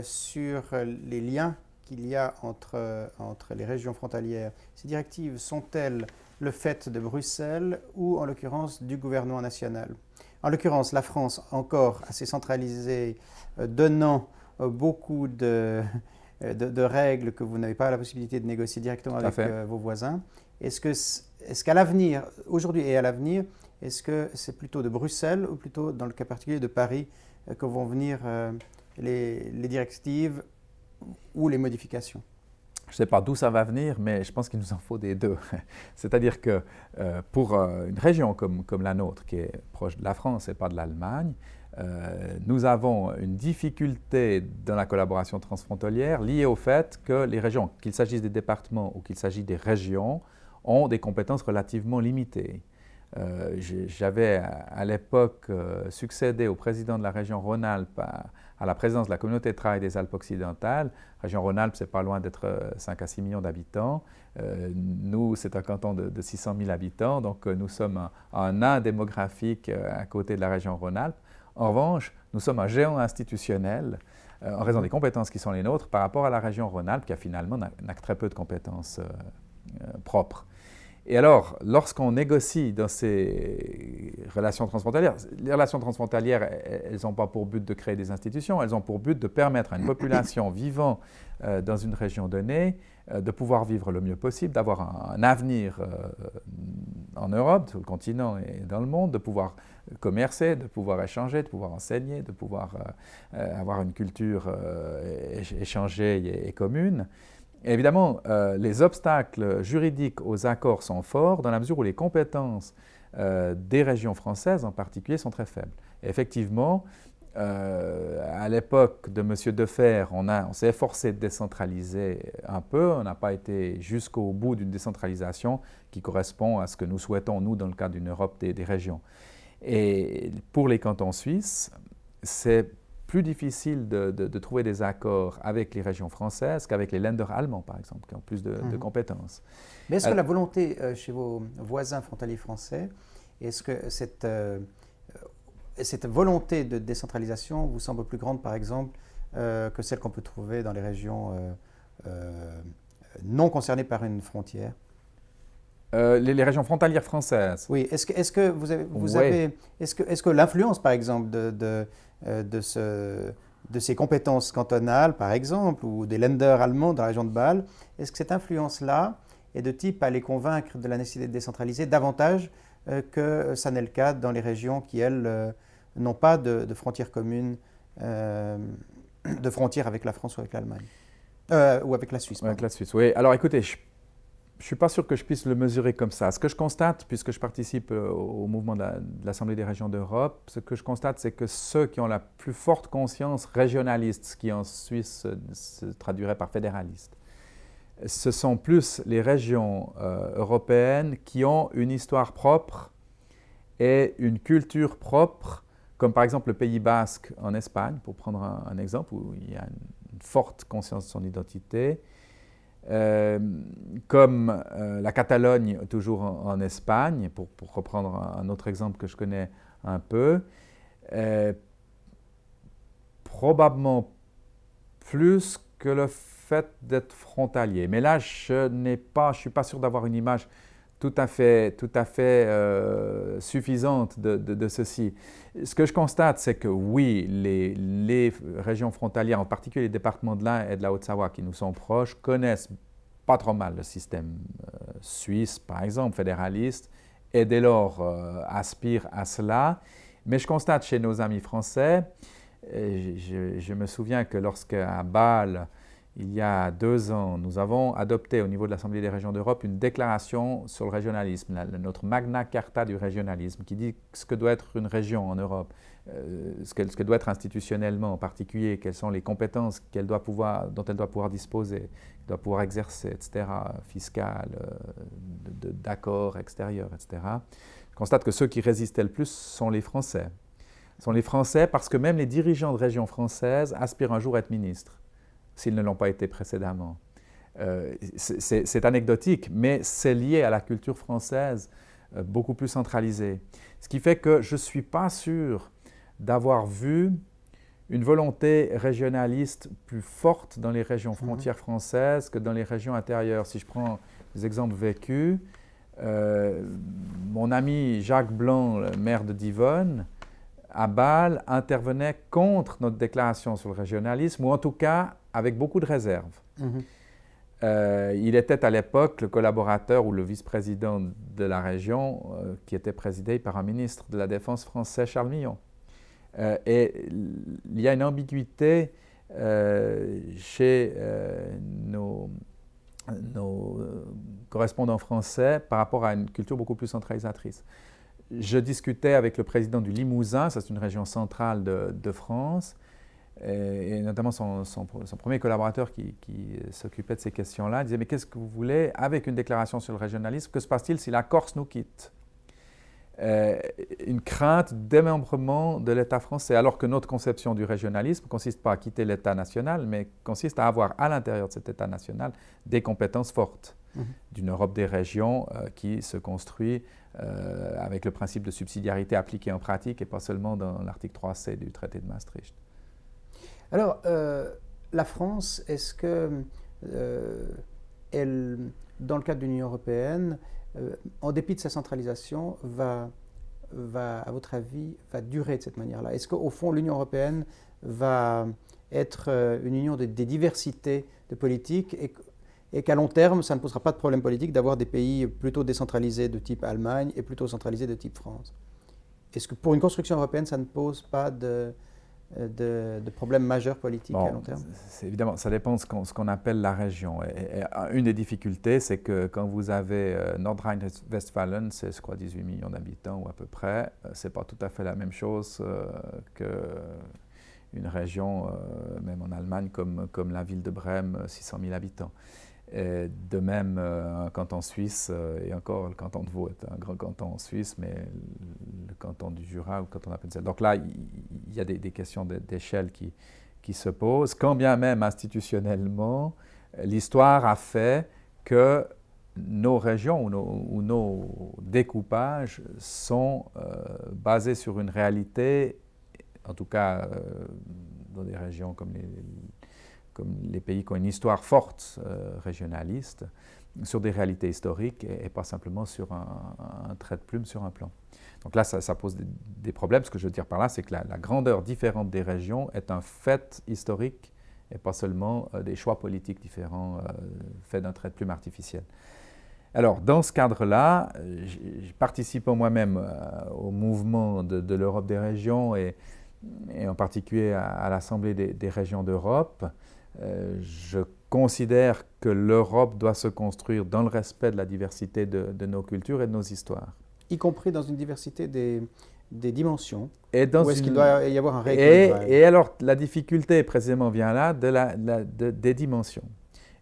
sur les liens qu'il y a entre les régions frontalières, ces directives sont-elles le fait de Bruxelles ou en l'occurrence du gouvernement national? En l'occurrence, la France, encore assez centralisée, donnant beaucoup de règles que vous n'avez pas la possibilité de négocier directement avec vos voisins. Est-ce qu'à l'avenir, aujourd'hui et à l'avenir, est-ce que c'est plutôt de Bruxelles ou plutôt, dans le cas particulier de Paris, que vont venir les directives ou les modifications? Je ne sais pas d'où ça va venir, mais je pense qu'il nous en faut des deux. C'est-à-dire que pour une région comme la nôtre, qui est proche de la France et pas de l'Allemagne, nous avons une difficulté dans la collaboration transfrontalière liée au fait que les régions, qu'il s'agisse des départements ou qu'il s'agisse des régions, ont des compétences relativement limitées. J'avais à l'époque succédé au président de la région Rhône-Alpes à la présidence de la communauté de travail des Alpes occidentales. La région Rhône-Alpes, c'est pas loin d'être 5 à 6 millions d'habitants. Nous, c'est un canton de 600 000 habitants, donc nous sommes un nain démographique à côté de la région Rhône-Alpes. En revanche, nous sommes un géant institutionnel en raison des compétences qui sont les nôtres par rapport à la région Rhône-Alpes qui finalement n'a que très peu de compétences propres. Et alors, lorsqu'on négocie dans ces relations transfrontalières, les relations transfrontalières, elles n'ont pas pour but de créer des institutions, elles ont pour but de permettre à une population vivant dans une région donnée de pouvoir vivre le mieux possible, d'avoir un avenir en Europe, sur le continent et dans le monde, de pouvoir commercer, de pouvoir échanger, de pouvoir enseigner, de pouvoir avoir une culture échangée et commune. Et évidemment, les obstacles juridiques aux accords sont forts dans la mesure où les compétences des régions françaises en particulier sont très faibles. Et effectivement, à l'époque de M. Defferre, on s'est efforcé de décentraliser un peu. On n'a pas été jusqu'au bout d'une décentralisation qui correspond à ce que nous souhaitons, nous, dans le cadre d'une Europe des régions. Et pour les cantons suisses, c'est plus difficile de trouver des accords avec les régions françaises qu'avec les Länder allemands, par exemple, qui ont plus de compétences. Mais est-ce que la volonté chez vos voisins frontaliers français, est-ce que cette volonté de décentralisation vous semble plus grande, par exemple, que celle qu'on peut trouver dans les régions non concernées par une frontière? Les régions frontalières françaises. Oui. Est-ce que vous avez est-ce que l'influence, par exemple, de ces compétences cantonales, par exemple, ou des Länder allemands dans la région de Bâle, est-ce que cette influence-là est de type à les convaincre de la nécessité de décentraliser davantage que ça n'est le cas dans les régions qui, elles, n'ont pas de frontières communes, de frontières avec la France ou avec l'Allemagne, ou avec la Suisse? Avec la Suisse, oui. Alors écoutez, je ne suis pas sûr que je puisse le mesurer comme ça. Ce que je constate, puisque je participe au mouvement de l'Assemblée des régions d'Europe, ce que je constate, c'est que ceux qui ont la plus forte conscience régionaliste, ce qui en Suisse se traduirait par fédéraliste, ce sont plus les régions européennes qui ont une histoire propre et une culture propre, comme par exemple le Pays basque en Espagne, pour prendre un exemple où il y a une forte conscience de son identité, comme la Catalogne, toujours en Espagne, pour reprendre un autre exemple que je connais un peu, probablement plus que le fait d'être frontalier. Mais là, je ne suis pas sûr d'avoir une image tout à fait suffisante de ceci. Ce que je constate, c'est que oui, les régions frontalières, en particulier les départements de l'Ain et de la Haute-Savoie qui nous sont proches, connaissent pas trop mal le système suisse, par exemple, fédéraliste, et dès lors aspire à cela. Mais je constate chez nos amis français, je me souviens que lorsqu'à Bâle, il y a 2 ans, nous avons adopté au niveau de l'Assemblée des régions d'Europe une déclaration sur le régionalisme, notre Magna Carta du régionalisme, qui dit ce que doit être une région en Europe, ce que doit être institutionnellement en particulier, quelles sont les compétences dont elle doit pouvoir disposer, qu'elle doit pouvoir exercer, etc., fiscales, d'accords extérieurs, etc. Je constate que ceux qui résistaient le plus sont les Français. Ce sont les Français parce que même les dirigeants de régions françaises aspirent un jour à être ministres, s'ils ne l'ont pas été précédemment. C'est anecdotique, mais c'est lié à la culture française beaucoup plus centralisée. Ce qui fait que je ne suis pas sûr d'avoir vu une volonté régionaliste plus forte dans les régions frontières françaises que dans les régions intérieures. Si je prends des exemples vécus, mon ami Jacques Blanc, le maire de Divonne, à Bâle, intervenait contre notre déclaration sur le régionalisme, ou en tout cas avec beaucoup de réserves. Il était à l'époque le collaborateur ou le vice-président de la région qui était présidé par un ministre de la Défense français, Charles Millon. Et il y a une ambiguïté chez nos correspondants français par rapport à une culture beaucoup plus centralisatrice. Je discutais avec le président du Limousin, ça c'est une région centrale de France, et notamment son premier collaborateur qui s'occupait de ces questions-là, disait « Mais qu'est-ce que vous voulez avec une déclaration sur le régionalisme? Que se passe-t-il si la Corse nous quitte ?» Une crainte démembrement de l'État français, alors que notre conception du régionalisme ne consiste pas à quitter l'État national, mais consiste à avoir à l'intérieur de cet État national des compétences fortes d'une Europe des régions qui se construit avec le principe de subsidiarité appliqué en pratique et pas seulement dans l'article 3C du traité de Maastricht. Alors, la France, est-ce que, dans le cadre de l'Union européenne, en dépit de sa centralisation, va, à votre avis, va durer de cette manière-là? Est-ce qu'au fond, l'Union européenne va être une union des diversités de politiques et qu'à long terme, ça ne posera pas de problème politique d'avoir des pays plutôt décentralisés de type Allemagne et plutôt centralisés de type France? Est-ce que pour une construction européenne, ça ne pose pas de problèmes majeurs politiques à long terme? Évidemment, ça dépend de ce qu'on appelle la région. Et une des difficultés, c'est que quand vous avez Nordrhein-Westfalen, c'est je crois 18 millions d'habitants ou à peu près, c'est pas tout à fait la même chose qu'une région, même en Allemagne, comme la ville de Brême, 600 000 habitants. Et de même, un canton suisse, et encore le canton de Vaud est un grand canton en Suisse, mais le canton du Jura ou le canton d'Appenzell. Donc là, il y a des questions d'échelle qui se posent, quand bien même institutionnellement, l'histoire a fait que nos régions ou nos découpages sont basés sur une réalité, en tout cas dans des régions comme les pays qui ont une histoire forte régionaliste, sur des réalités historiques et pas simplement sur un trait de plume sur un plan. Donc là, ça pose des problèmes. Ce que je veux dire par là, c'est que la grandeur différente des régions est un fait historique et pas seulement des choix politiques différents faits d'un trait de plume artificiel. Alors, dans ce cadre-là, participant moi-même au mouvement de l'Europe des régions et en particulier à l'Assemblée des régions d'Europe, je considère que l'Europe doit se construire dans le respect de la diversité de nos cultures et de nos histoires. Y compris dans une diversité des dimensions? Ou est-ce qu'il doit y avoir un rééquilibrage? Et alors, la difficulté précisément vient là des dimensions.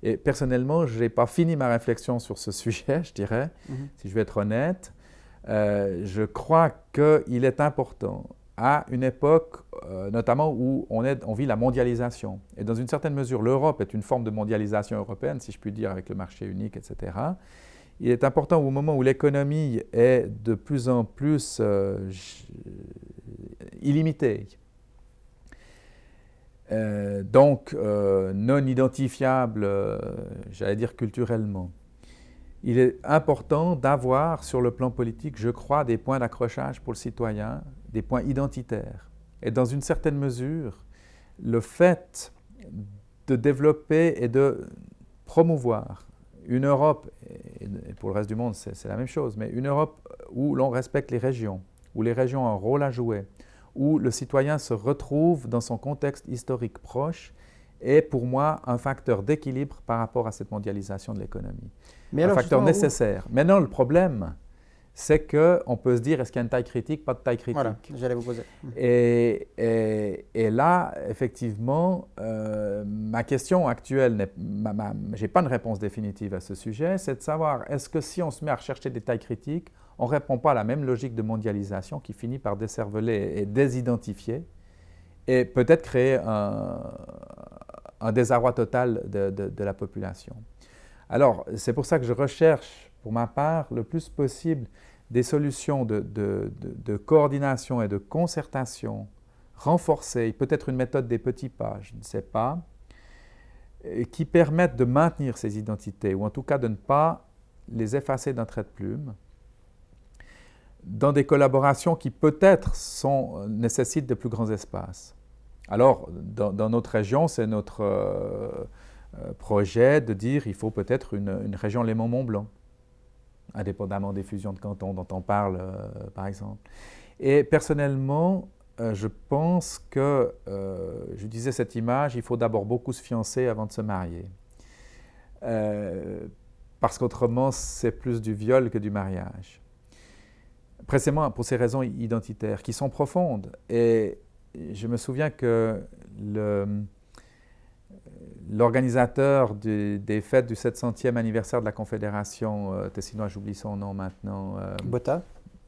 Et personnellement, je n'ai pas fini ma réflexion sur ce sujet, je dirais, si je vais être honnête. Je crois qu'il est important à une époque, notamment où on vit la mondialisation. Et dans une certaine mesure, l'Europe est une forme de mondialisation européenne, si je puis dire, avec le marché unique, etc. Il est important au moment où l'économie est de plus en plus illimitée, donc non identifiable, j'allais dire culturellement. Il est important d'avoir sur le plan politique, je crois, des points d'accrochage pour le citoyen, des points identitaires. Et dans une certaine mesure, le fait de développer et de promouvoir une Europe, et pour le reste du monde c'est la même chose, mais une Europe où l'on respecte les régions, où les régions ont un rôle à jouer, où le citoyen se retrouve dans son contexte historique proche, est pour moi un facteur d'équilibre par rapport à cette mondialisation de l'économie. Un facteur nécessaire. Maintenant, le problème, c'est qu'on peut se dire, est-ce qu'il y a une taille critique, pas de taille critique? Voilà, j'allais vous poser. Et là, effectivement, ma question actuelle, je n'ai pas une réponse définitive à ce sujet, c'est de savoir, est-ce que si on se met à rechercher des tailles critiques, on ne répond pas à la même logique de mondialisation qui finit par décerveler et désidentifier et peut-être créer un désarroi total de la population. Alors, c'est pour ça que je recherche, pour ma part, le plus possible, des solutions de coordination et de concertation renforcées, peut-être une méthode des petits pas, je ne sais pas, qui permettent de maintenir ces identités, ou en tout cas de ne pas les effacer d'un trait de plume, dans des collaborations qui peut-être nécessitent de plus grands espaces. Alors, dans notre région, c'est notre projet de dire qu'il faut peut-être une région Léman-Mont-Blanc, indépendamment des fusions de cantons dont on parle, par exemple. Et personnellement, je pense que, je disais cette image, il faut d'abord beaucoup se fiancer avant de se marier. Parce qu'autrement, c'est plus du viol que du mariage. Précisément pour ces raisons identitaires qui sont profondes. Et je me souviens que l'organisateur des fêtes du 700e anniversaire de la Confédération tessinoise, j'oublie son nom maintenant. Botta?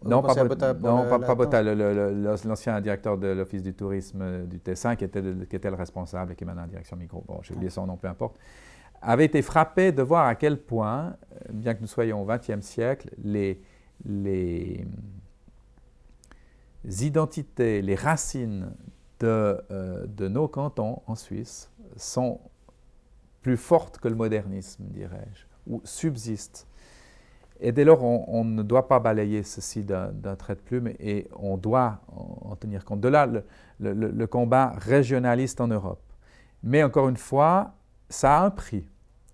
Non, pas Botta, l'ancien directeur de l'Office du tourisme du Tessin, qui était le responsable et qui est maintenant en direction micro, bon, j'ai oublié son nom, peu importe, avait été frappé de voir à quel point, bien que nous soyons au XXe siècle, les identités, les racines de nos cantons en Suisse sont plus fortes que le modernisme, dirais-je, ou subsistent. Et dès lors, on ne doit pas balayer ceci d'un trait de plume et on doit en tenir compte. De là, le combat régionaliste en Europe. Mais encore une fois, ça a un prix.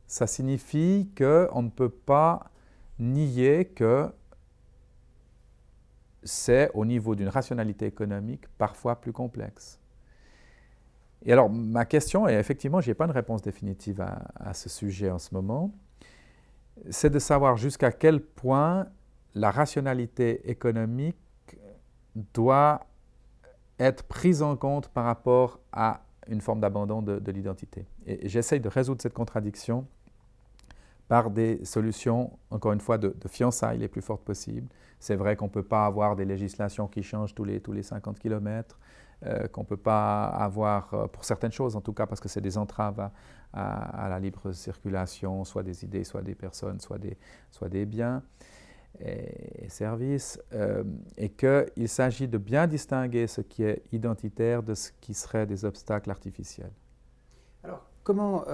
Ça signifie qu'on ne peut pas nier que c'est au niveau d'une rationalité économique parfois plus complexe. Et alors, ma question, et effectivement, je n'ai pas une réponse définitive à ce sujet en ce moment, c'est de savoir jusqu'à quel point la rationalité économique doit être prise en compte par rapport à une forme d'abandon de l'identité. Et j'essaye de résoudre cette contradiction par des solutions, encore une fois, de fiançailles les plus fortes possibles. C'est vrai qu'on ne peut pas avoir des législations qui changent tous les 50 km, qu'on ne peut pas avoir, pour certaines choses en tout cas, parce que c'est des entraves à la libre circulation, soit des idées, soit des personnes, soit des biens et services, et qu'il s'agit de bien distinguer ce qui est identitaire de ce qui serait des obstacles artificiels. Alors, comment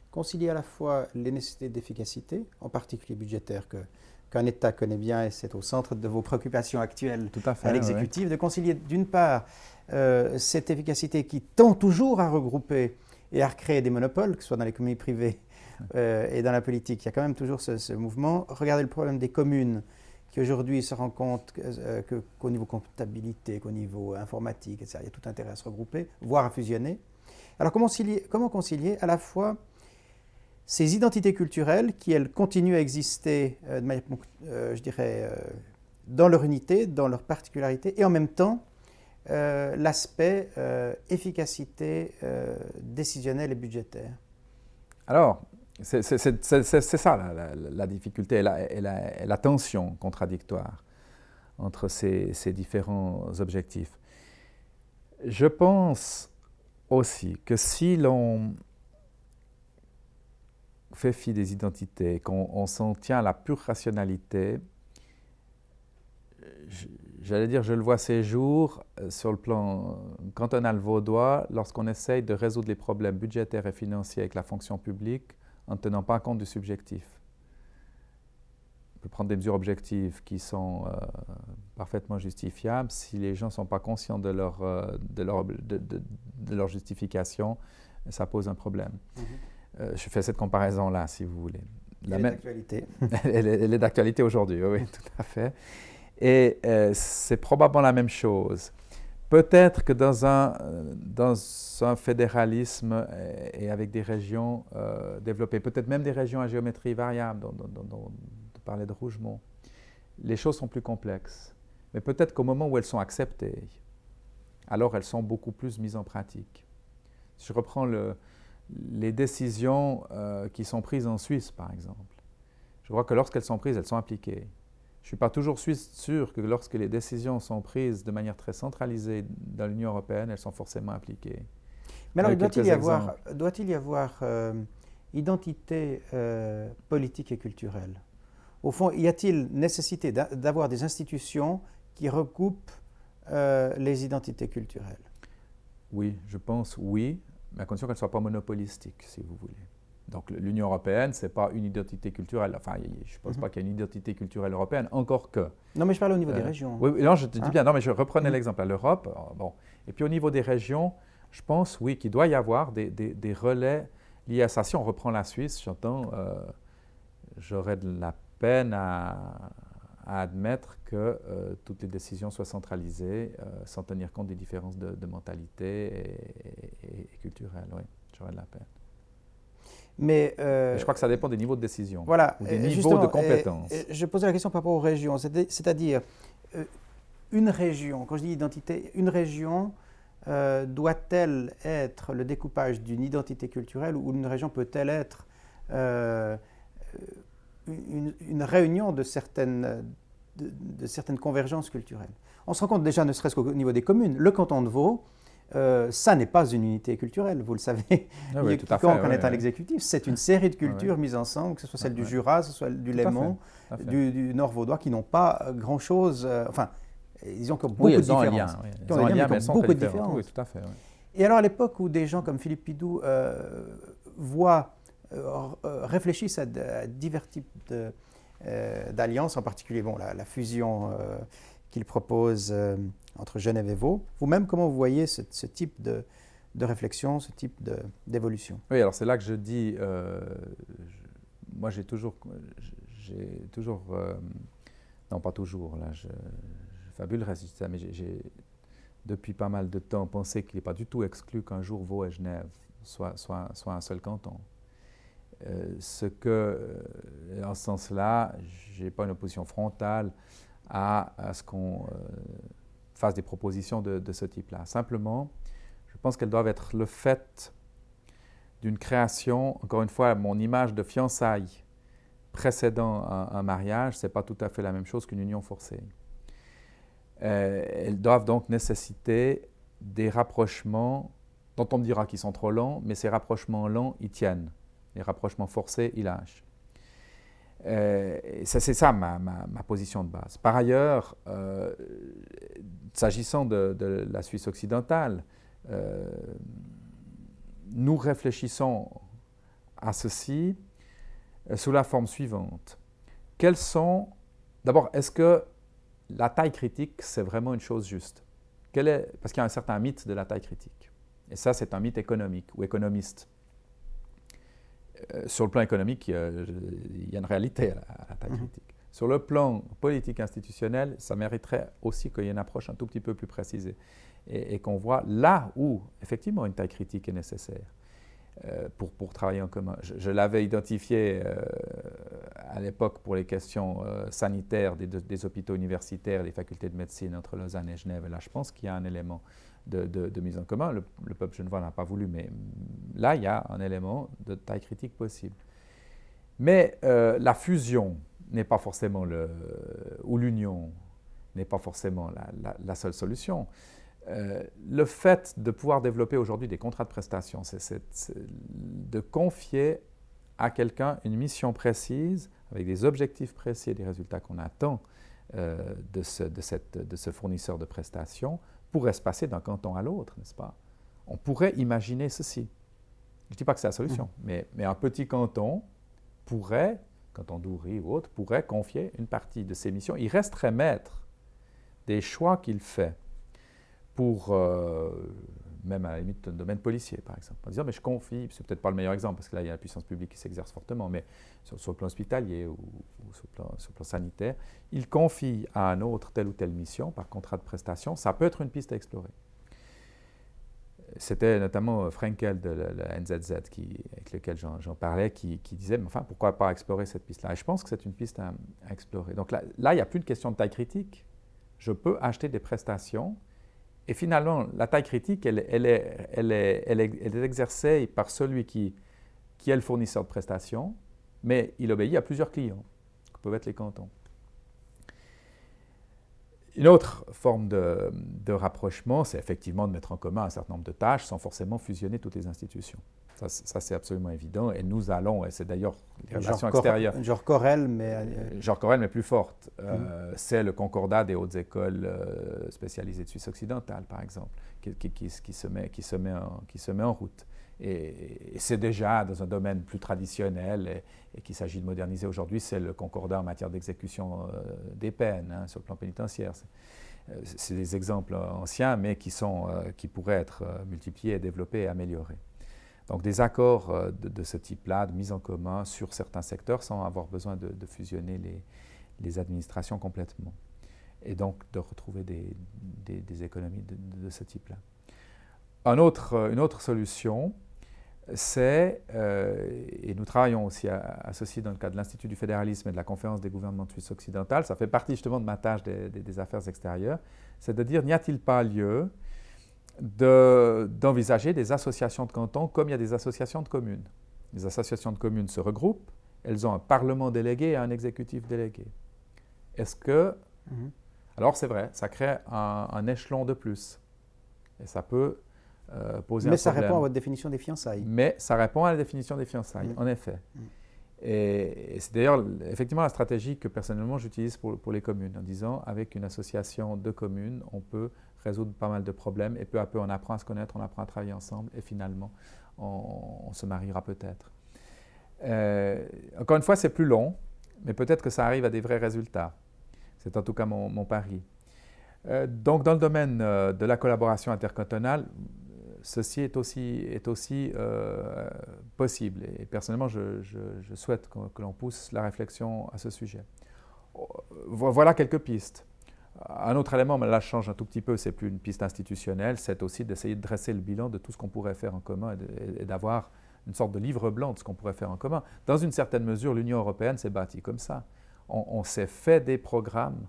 concilier à la fois les nécessités d'efficacité, en particulier budgétaire, qu'un État connaît bien et c'est au centre de vos préoccupations actuelles à l'exécutif, oui. De concilier d'une part cette efficacité qui tend toujours à regrouper et à recréer des monopoles, que ce soit dans l'économie privée et dans la politique. Il y a quand même toujours ce mouvement. Regardez le problème des communes qui aujourd'hui se rendent compte qu'au niveau comptabilité, qu'au niveau informatique, etc., il y a tout intérêt à se regrouper, voire à fusionner. Alors comment concilier à la fois ces identités culturelles qui, elles, continuent à exister de manière, je dirais, dans leur unité, dans leur particularité, et en même temps, l'aspect efficacité décisionnelle et budgétaire? Alors, c'est ça la difficulté et la tension contradictoire entre ces différents objectifs. Je pense aussi que si l'on fait fi des identités, qu'on s'en tient à la pure rationalité, j'allais dire, je le vois ces jours sur le plan cantonal vaudois, lorsqu'on essaye de résoudre les problèmes budgétaires et financiers avec la fonction publique en ne tenant pas compte du subjectif. On peut prendre des mesures objectives qui sont parfaitement justifiables. Si les gens ne sont pas conscients de leur justification, ça pose un problème. Je fais cette comparaison-là, si vous voulez. Elle est d'actualité. Elle est d'actualité aujourd'hui, oui, tout à fait. Et c'est probablement la même chose. Peut-être que dans un fédéralisme et avec des régions développées, peut-être même des régions à géométrie variable, dont parlait de Rougemont, les choses sont plus complexes. Mais peut-être qu'au moment où elles sont acceptées, alors elles sont beaucoup plus mises en pratique. Si je reprends les décisions qui sont prises en Suisse, par exemple, je crois que lorsqu'elles sont prises, elles sont appliquées. Je ne suis pas toujours sûr que lorsque les décisions sont prises de manière très centralisée dans l'Union européenne, elles sont forcément appliquées. Mais alors, doit-il y avoir identité politique et culturelle? Au fond, y a-t-il nécessité d'avoir des institutions qui recoupent les identités culturelles? Oui, je pense oui, mais à condition qu'elles ne soient pas monopolistiques, si vous voulez. Donc l'Union européenne, ce n'est pas une identité culturelle. Enfin, je ne pense pas qu'il y ait une identité culturelle européenne, encore que. Non, mais je parle au niveau des régions. Oui, non, je te dis bien, non, mais je reprenais l'exemple à l'Europe. Bon. Et puis au niveau des régions, je pense, oui, qu'il doit y avoir des relais liés à ça. Si on reprend la Suisse, j'aurais de la peine à admettre que toutes les décisions soient centralisées sans tenir compte des différences de mentalité et culturelles. Oui, j'aurais de la peine. Mais je crois que ça dépend des niveaux de décision, voilà, ou des niveaux de compétences. Je posais la question par rapport aux régions, c'est-à-dire une région, quand je dis identité, une région doit-elle être le découpage d'une identité culturelle ou une région peut-elle être une réunion de certaines convergences culturelles? On se rend compte déjà, ne serait-ce qu'au niveau des communes, le canton de Vaud, ça n'est pas une unité culturelle, vous le savez. Ah oui, quiconque en est à l'exécutif, c'est une série de cultures mises ensemble, que ce soit celle du Jura, que ce soit du Léman, du Nord vaudois, qui n'ont pas grand-chose. Enfin, ils ont beaucoup de différences. Ils ont un lien, mais elles sont beaucoup de différentes. différences. Oui, tout à fait. Oui. Et alors, à l'époque où des gens comme Philippe Pidou réfléchissent à divers types d'alliances, en particulier la fusion qu'il propose entre Genève et Vaud. Vous-même, comment vous voyez ce type de réflexion, ce type d'évolution? Oui, alors c'est là que je dis, moi j'ai toujours non pas toujours, là je fabulerais si je dis ça, mais j'ai depuis pas mal de temps pensé qu'il n'est pas du tout exclu qu'un jour Vaud et Genève soient un seul canton. En ce sens-là, je n'ai pas une opposition frontale à ce qu'on fasse des propositions de ce type-là. Simplement, je pense qu'elles doivent être le fait d'une création, encore une fois, mon image de fiançailles précédant un mariage, ce n'est pas tout à fait la même chose qu'une union forcée. Elles doivent donc nécessiter des rapprochements dont on me dira qu'ils sont trop lents, mais ces rapprochements lents, ils tiennent. Les rapprochements forcés, ils lâchent. C'est ça ma position de base. Par ailleurs, s'agissant de la Suisse occidentale, nous réfléchissons à ceci sous la forme suivante. D'abord, est-ce que la taille critique, c'est vraiment une chose juste? Parce qu'il y a un certain mythe de la taille critique. Et ça, c'est un mythe économique ou économiste. Sur le plan économique, il y a une réalité à la taille critique. Sur le plan politique institutionnel, ça mériterait aussi qu'il y ait une approche un tout petit peu plus précisée et qu'on voit là où, effectivement, une taille critique est nécessaire pour travailler en commun. Je l'avais identifié à l'époque pour les questions sanitaires des hôpitaux universitaires, des facultés de médecine entre Lausanne et Genève. Et là, je pense qu'il y a un élément de mise en commun. Le peuple genevois n'a pas voulu, mais là, il y a un élément de taille critique possible. Mais la fusion n'est pas forcément ou l'union n'est pas forcément la seule solution. Le fait de pouvoir développer aujourd'hui des contrats de prestation, c'est de confier à quelqu'un une mission précise, avec des objectifs précis et des résultats qu'on attend de ce fournisseur de prestations, pourrait se passer d'un canton à l'autre, n'est-ce pas? On pourrait imaginer ceci. Je ne dis pas que c'est la solution, mais un petit canton pourrait, canton d'Ouri ou autre, pourrait confier une partie de ses missions. Il resterait maître des choix qu'il fait pour même à la limite, dans le domaine policier, par exemple. En disant, mais je confie, c'est peut-être pas le meilleur exemple, parce que là, il y a la puissance publique qui s'exerce fortement, mais sur le plan hospitalier ou sur le plan sanitaire, il confie à un autre telle ou telle mission par contrat de prestation. Ça peut être une piste à explorer. C'était notamment Frenkel de la NZZ avec lequel j'en parlais, qui disait, mais enfin, pourquoi pas explorer cette piste-là? Et je pense que c'est une piste à explorer. Donc là, il n'y a plus de question de taille critique. Je peux acheter des prestations. Et finalement, la taille critique, elle est exercée par celui qui est le fournisseur de prestations, mais il obéit à plusieurs clients, qui peuvent être les cantons. Une autre forme de rapprochement, c'est effectivement de mettre en commun un certain nombre de tâches sans forcément fusionner toutes les institutions. Ça c'est absolument évident. Et nous allons, et c'est d'ailleurs les relations extérieures. Genre Corel, mais... Genre Corel, mais plus forte. C'est le Concordat des hautes écoles spécialisées de Suisse occidentale, par exemple, qui se met en route. Et c'est déjà dans un domaine plus traditionnel et qu'il s'agit de moderniser aujourd'hui, c'est le Concordat en matière d'exécution des peines sur le plan pénitentiaire. C'est des exemples anciens, mais qui pourraient être multipliés et développés et améliorés. Donc des accords de ce type-là, de mise en commun sur certains secteurs sans avoir besoin de fusionner les administrations complètement. Et donc de retrouver des économies de ce type-là. Une autre solution, c'est, et nous travaillons aussi associés dans le cadre de l'Institut du fédéralisme et de la Conférence des gouvernements de Suisse occidentale, ça fait partie justement de ma tâche des affaires extérieures, c'est de dire, n'y a-t-il pas lieu d'envisager des associations de cantons comme il y a des associations de communes. Les associations de communes se regroupent, elles ont un parlement délégué et un exécutif délégué. Est-ce que... Alors c'est vrai, ça crée un échelon de plus. Et ça peut poser un problème. Mais ça répond à votre définition des fiançailles. Mais ça répond à la définition des fiançailles, en effet. Et c'est d'ailleurs effectivement la stratégie que personnellement j'utilise pour les communes, en disant avec une association de communes, on peut résoudre pas mal de problèmes et peu à peu on apprend à se connaître, on apprend à travailler ensemble et finalement on se mariera peut-être. Encore une fois, c'est plus long, mais peut-être que ça arrive à des vrais résultats. C'est en tout cas mon pari. Donc dans le domaine de la collaboration intercantonale, ceci est aussi possible. Et personnellement, je souhaite que l'on pousse la réflexion à ce sujet. Voilà quelques pistes. Un autre élément, mais là je change un tout petit peu, c'est plus une piste institutionnelle, c'est aussi d'essayer de dresser le bilan de tout ce qu'on pourrait faire en commun et d'avoir une sorte de livre blanc de ce qu'on pourrait faire en commun. Dans une certaine mesure, l'Union européenne s'est bâtie comme ça. On s'est fait des programmes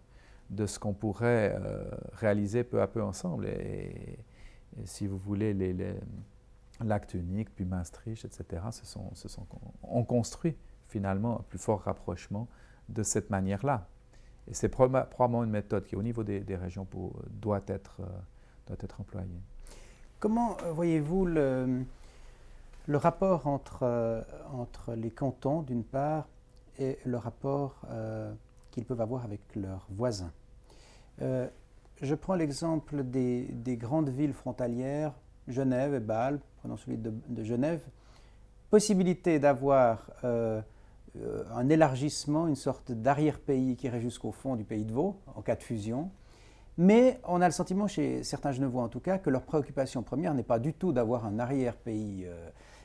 de ce qu'on pourrait réaliser peu à peu ensemble. Et si vous voulez, l'acte unique, puis Maastricht, etc., on construit finalement un plus fort rapprochement de cette manière-là. Et c'est probablement une méthode qui, au niveau des régions, doit être employée. Comment voyez-vous le rapport entre les cantons, d'une part, et le rapport qu'ils peuvent avoir avec leurs voisins? Je prends l'exemple des grandes villes frontalières, Genève et Bâle, prenons celui de Genève. Possibilité d'avoir un élargissement, une sorte d'arrière-pays qui irait jusqu'au fond du pays de Vaud, en cas de fusion. Mais on a le sentiment, chez certains Genevois en tout cas, que leur préoccupation première n'est pas du tout d'avoir un arrière-pays,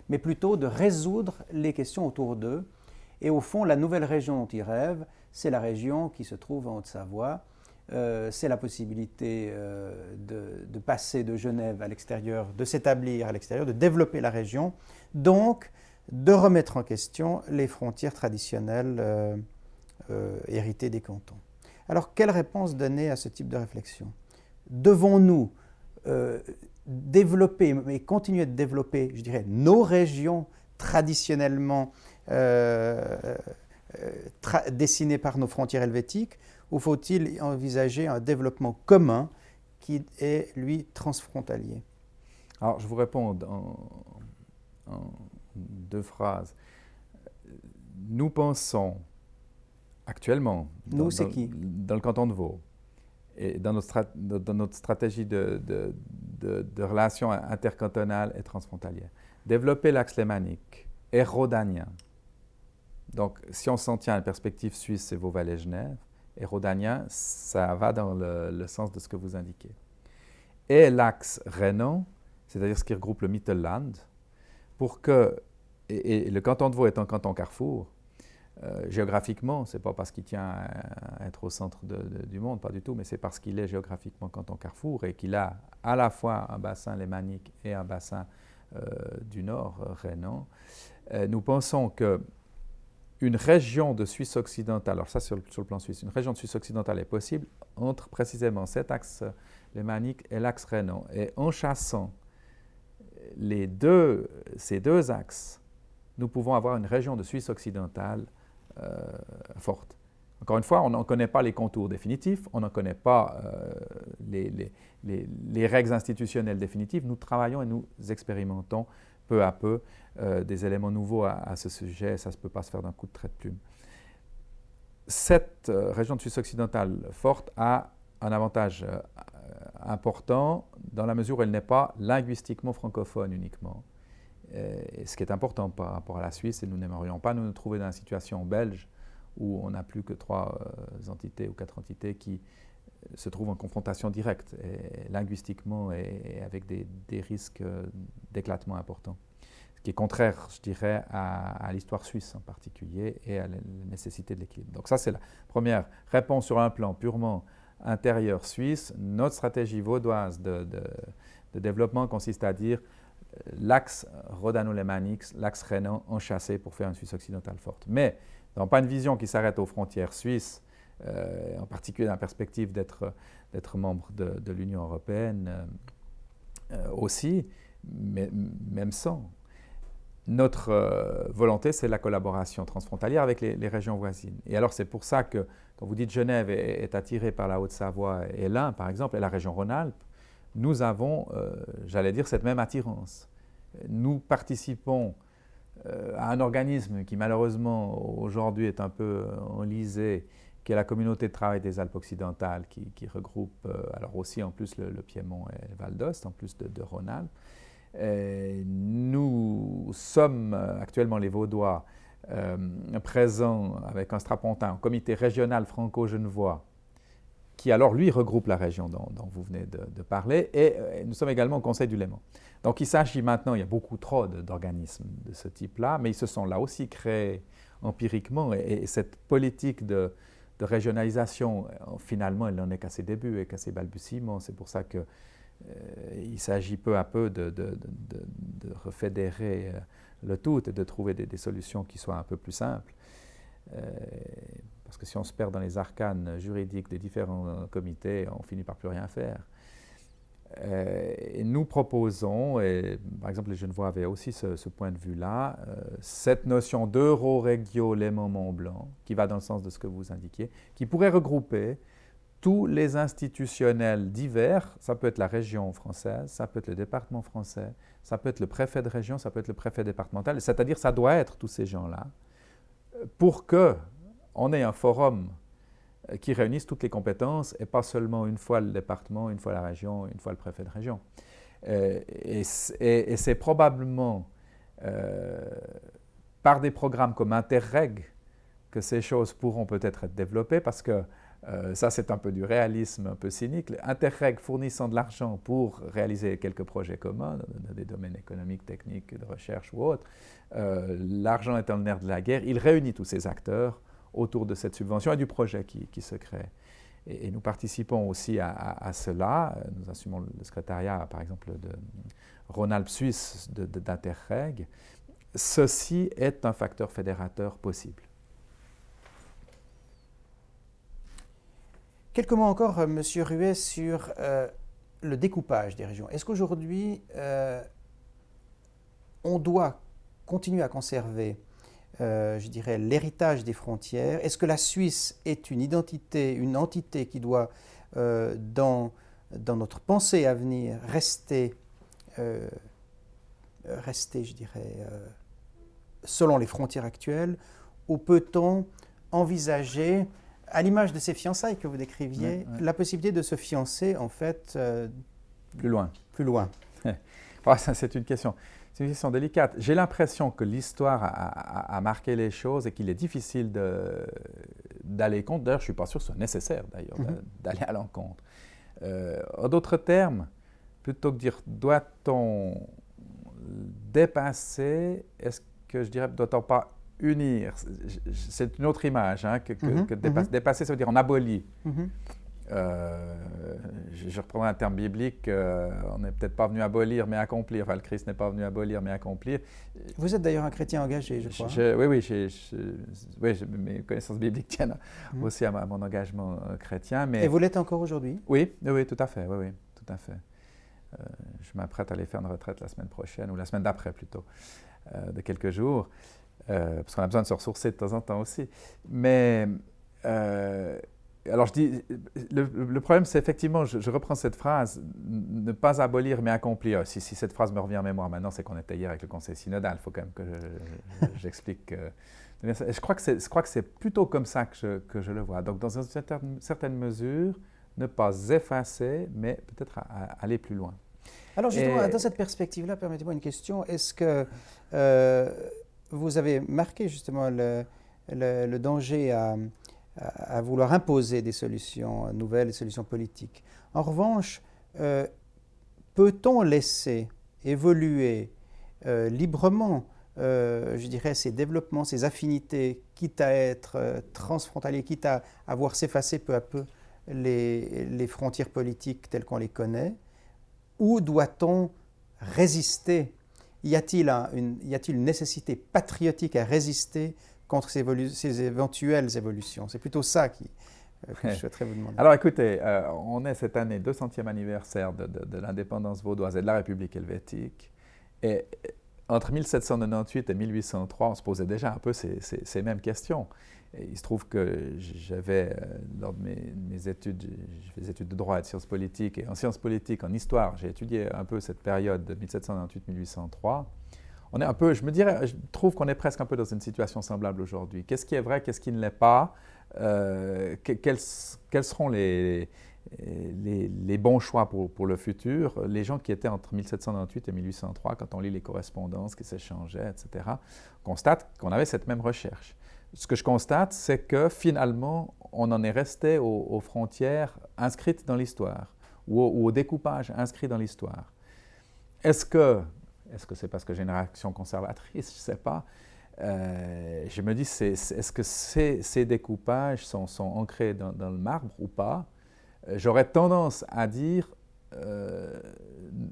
mais plutôt de résoudre les questions autour d'eux. Et au fond, la nouvelle région dont ils rêvent, c'est la région qui se trouve en Haute-Savoie. C'est la possibilité de passer de Genève à l'extérieur, de s'établir à l'extérieur, de développer la région. Donc, de remettre en question les frontières traditionnelles héritées des cantons. Alors, quelle réponse donner à ce type de réflexion? Devons-nous développer et continuer de développer, je dirais, nos régions traditionnellement dessinées par nos frontières helvétiques, ou faut-il envisager un développement commun qui est, lui, transfrontalier? Alors, je vous réponds en 2 phrases. Nous pensons actuellement, dans le canton de Vaud, et dans notre stratégie de relations intercantonales et transfrontalières, développer l'axe lémanique et rhodanien. Donc, si on s'en tient à la perspective suisse, c'est Vaud-Vallée-Genève, et rhodanien, ça va dans le sens de ce que vous indiquez. Et l'axe rhénan, c'est-à-dire ce qui regroupe le Mittelland, pour que, et le canton de Vaud est un canton carrefour, géographiquement, ce n'est pas parce qu'il tient à être au centre du monde, pas du tout, mais c'est parce qu'il est géographiquement canton carrefour et qu'il a à la fois un bassin lémanique et un bassin du nord rhénan. Nous pensons qu'une région de Suisse occidentale, alors ça sur le plan suisse, une région de Suisse occidentale est possible entre précisément cet axe lémanique et l'axe rhénan. Et en chassant ces deux axes, nous pouvons avoir une région de Suisse occidentale forte. Encore une fois, on n'en connaît pas les contours définitifs, on n'en connaît pas les règles institutionnelles définitives. Nous travaillons et nous expérimentons peu à peu des éléments nouveaux à ce sujet. Ça ne peut pas se faire d'un coup de trait de plume. Cette région de Suisse occidentale forte a un avantage important dans la mesure où elle n'est pas linguistiquement francophone uniquement. Et ce qui est important par rapport à la Suisse, et nous n'aimerions pas nous trouver dans la situation belge où on n'a plus que 3 entités ou 4 entités qui se trouvent en confrontation directe, et linguistiquement et avec des risques d'éclatement importants. Ce qui est contraire, je dirais, à l'histoire suisse en particulier et à la nécessité de l'équilibre. Donc ça, c'est la première réponse sur un plan purement intérieur suisse. Notre stratégie vaudoise de développement consiste à dire l'axe rhodano-lémanique, l'axe rhénan enchâssé pour faire une Suisse occidentale forte. Mais non pas une vision qui s'arrête aux frontières suisses, en particulier dans la perspective d'être membre de l'Union européenne aussi, mais même sans. Notre volonté, c'est la collaboration transfrontalière avec les régions voisines. Et alors c'est pour ça que, quand vous dites Genève est attirée par la Haute-Savoie et l'Ain, par exemple, et la région Rhône-Alpes, nous avons, j'allais dire, cette même attirance. Nous participons à un organisme qui malheureusement aujourd'hui est un peu enlisé, qui est la communauté de travail des Alpes occidentales, qui regroupe alors aussi en plus le Piémont et le Val d'Ost, en plus de Rhône-Alpes. Nous sommes actuellement les Vaudois présents avec un strapontin, un comité régional franco-genevois, qui alors lui regroupe la région dont vous venez de parler, et nous sommes également au Conseil du Léman. Donc il s'agit maintenant, il y a beaucoup trop d'organismes de ce type-là, mais ils se sont là aussi créés empiriquement, et cette politique de régionalisation, finalement, elle n'en est qu'à ses débuts et qu'à ses balbutiements. C'est pour ça qu'il s'agit peu à peu de refédérer le tout et de trouver des solutions qui soient un peu plus simples. Parce que si on se perd dans les arcanes juridiques des différents comités, on finit par plus rien faire. Et nous proposons, et par exemple les Genevois avaient aussi ce point de vue-là, cette notion d'Euro-Regio-Léman-Mont-Blanc, qui va dans le sens de ce que vous indiquiez, qui pourrait regrouper tous les institutionnels divers. Ça peut être la région française, ça peut être le département français, ça peut être le préfet de région, ça peut être le préfet départemental, c'est-à-dire ça doit être tous ces gens-là, pour qu'on ait un forum qui réunissent toutes les compétences, et pas seulement une fois le département, une fois la région, une fois le préfet de région. Et c'est probablement par des programmes comme Interreg que ces choses pourront peut-être être développées, parce que ça c'est un peu du réalisme un peu cynique. Interreg fournissant de l'argent pour réaliser quelques projets communs dans des domaines économiques, techniques, de recherche ou autres, l'argent étant le nerf de la guerre, il réunit tous ces acteurs autour de cette subvention et du projet qui se crée. Et nous participons aussi à cela. Nous assumons le secrétariat, par exemple, de Rhône-Alpes Suisse d'Interreg. Ceci est un facteur fédérateur possible. Quelques mots encore, M. Ruet, sur le découpage des régions. Est-ce qu'aujourd'hui, on doit continuer à conserver je dirais, l'héritage des frontières? Est-ce que la Suisse est une entité qui doit, dans notre pensée à venir, rester, je dirais, selon les frontières actuelles, ou peut-on envisager, à l'image de ces fiançailles que vous décriviez, la possibilité de se fiancer, en fait, plus loin. Plus loin. Ça, c'est une question délicate. J'ai l'impression que l'histoire a marqué les choses et qu'il est difficile d'aller contre. D'ailleurs, je ne suis pas sûr que ce soit nécessaire d'ailleurs, d'aller à l'encontre. En d'autres termes, plutôt que dire doit-on dépasser, est-ce que je dirais doit-on pas unir? C'est une autre image que dépasser, ça veut dire on abolit. Je reprends un terme biblique, on n'est peut-être pas venu abolir mais accomplir. Enfin, le Christ n'est pas venu abolir mais accomplir. Vous êtes d'ailleurs un chrétien engagé, je crois. Oui, mes connaissances bibliques tiennent aussi à mon engagement chrétien. Mais... Et vous l'êtes encore aujourd'hui? Oui, tout à fait. Oui, tout à fait. Je m'apprête à aller faire une retraite la semaine prochaine, ou la semaine d'après plutôt, de quelques jours, parce qu'on a besoin de se ressourcer de temps en temps aussi. Mais... alors je dis, le problème c'est effectivement, je reprends cette phrase, ne pas abolir mais accomplir. Si cette phrase me revient en mémoire maintenant, c'est qu'on était hier avec le conseil synodal, il faut quand même que j'explique. Je crois que c'est plutôt comme ça que je le vois. Donc dans une certaine mesure, ne pas effacer, mais peut-être aller plus loin. Alors justement, dans cette perspective-là, permettez-moi une question. Est-ce que vous avez marqué justement le danger à vouloir imposer des solutions nouvelles, des solutions politiques? En revanche, peut-on laisser évoluer librement, je dirais, ces développements, ces affinités, quitte à être transfrontaliers, quitte à voir s'effacer peu à peu les frontières politiques telles qu'on les connaît, ou doit-on résister? Y a-t-il une nécessité patriotique à résister contre ces éventuelles évolutions? C'est plutôt ça que je souhaiterais vous demander. Alors écoutez, on est cette année 200e anniversaire de l'indépendance vaudoise et de la République helvétique. Et entre 1798 et 1803, on se posait déjà un peu ces mêmes questions. Et il se trouve que j'avais, lors de mes études, j'ai fait des études de droit et de sciences politiques, et en sciences politiques, en histoire, j'ai étudié un peu cette période de 1798-1803. On est un peu, je trouve qu'on est presque un peu dans une situation semblable aujourd'hui. Qu'est-ce qui est vrai, qu'est-ce qui ne l'est pas? Quels seront les bons choix pour le futur? Les gens qui étaient entre 1798 et 1803, quand on lit les correspondances qui s'échangeaient, etc., constatent qu'on avait cette même recherche. Ce que je constate, c'est que finalement, on en est resté aux frontières inscrites dans l'histoire, ou au découpage inscrit dans l'histoire. Est-ce que c'est parce que j'ai une réaction conservatrice? Je ne sais pas. Je me dis, est-ce que ces découpages sont ancrés dans le marbre ou pas? J'aurais tendance à dire,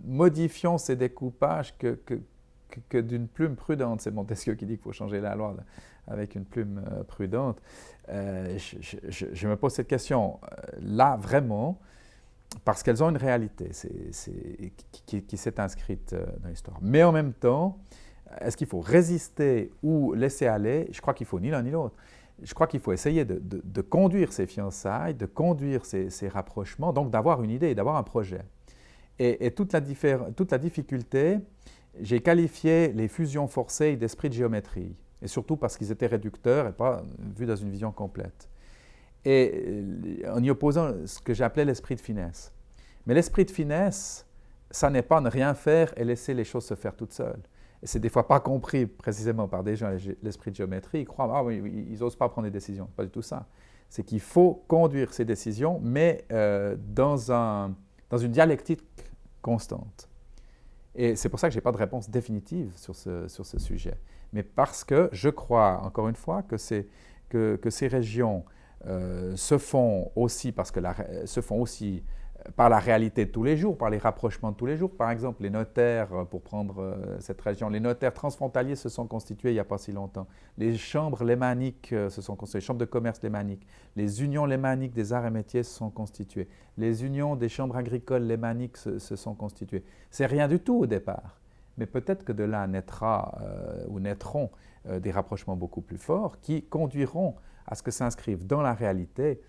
modifions ces découpages que d'une plume prudente. C'est Montesquieu qui dit qu'il faut changer la loi avec une plume prudente. Je me pose cette question là vraiment, parce qu'elles ont une réalité qui s'est inscrite dans l'histoire. Mais en même temps, est-ce qu'il faut résister ou laisser aller? Je crois qu'il faut ni l'un ni l'autre. Je crois qu'il faut essayer de conduire ces fiançailles, de conduire ces rapprochements, donc d'avoir une idée, d'avoir un projet. Et toute la difficulté, j'ai qualifié les fusions forcées d'esprit de géométrie, et surtout parce qu'ils étaient réducteurs et pas vus dans une vision complète. Et en y opposant ce que j'appelais l'esprit de finesse. Mais l'esprit de finesse, ça n'est pas ne rien faire et laisser les choses se faire toutes seules. Et c'est des fois pas compris précisément par des gens, l'esprit de géométrie. Ils croient, ah oui, ils n'osent pas prendre des décisions. Pas du tout ça. C'est qu'il faut conduire ces décisions, mais dans une dialectique constante. Et c'est pour ça que je n'ai pas de réponse définitive sur ce sujet. Mais parce que je crois, encore une fois, que ces régions se font aussi par la réalité de tous les jours, par les rapprochements de tous les jours. Par exemple, les notaires, pour prendre cette région, les notaires transfrontaliers se sont constitués il n'y a pas si longtemps. Les chambres lémaniques se sont constituées, les chambres de commerce lémaniques. Les unions lémaniques des arts et métiers se sont constituées. Les unions des chambres agricoles lémaniques se sont constituées. C'est rien du tout au départ. Mais peut-être que de là naîtront des rapprochements beaucoup plus forts qui conduiront à ce que s'inscrive dans la réalité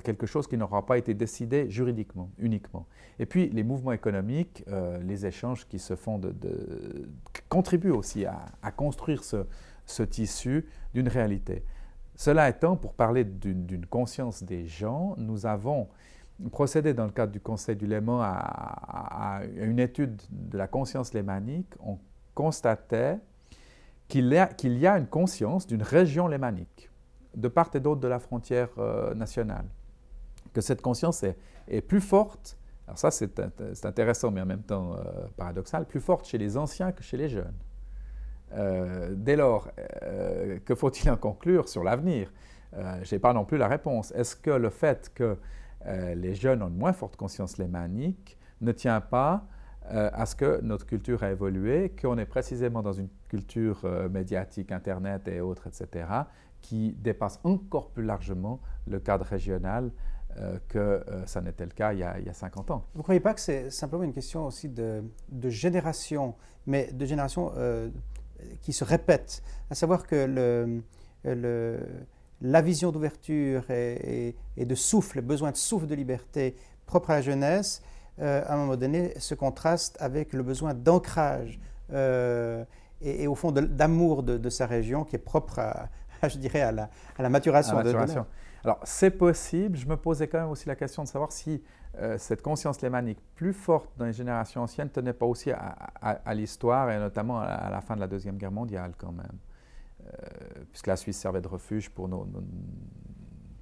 quelque chose qui n'aura pas été décidé juridiquement, uniquement. Et puis, les mouvements économiques, les échanges qui se font contribuent aussi à construire ce tissu d'une réalité. Cela étant, pour parler d'une conscience des gens, nous avons procédé dans le cadre du Conseil du Léman à une étude de la conscience lémanique. On constatait qu'il y a une conscience d'une région lémanique de part et d'autre de la frontière nationale, que cette conscience est plus forte alors ça c'est intéressant mais en même temps paradoxal, plus forte chez les anciens que chez les jeunes. Dès lors, que faut-il en conclure sur l'avenir? Je n'ai pas non plus la réponse. Est-ce que le fait que les jeunes ont une moins forte conscience lémanique ne tient pas à ce que notre culture a évolué, qu'on est précisément dans une culture médiatique, Internet et autres, etc., qui dépasse encore plus largement le cadre régional que ça n'était le cas il y a 50 ans. Vous ne croyez pas que c'est simplement une question aussi de génération, mais de génération qui se répète, à savoir que la vision d'ouverture et de souffle, le besoin de souffle de liberté propre à la jeunesse, à un moment donné, se contraste avec le besoin d'ancrage et au fond d'amour de sa région qui est propre je dirais, à la maturation. Alors, c'est possible. Je me posais quand même aussi la question de savoir si cette conscience lémanique plus forte dans les générations anciennes ne tenait pas aussi à l'histoire et notamment à la fin de la Deuxième Guerre mondiale quand même. Puisque la Suisse servait de refuge pour nos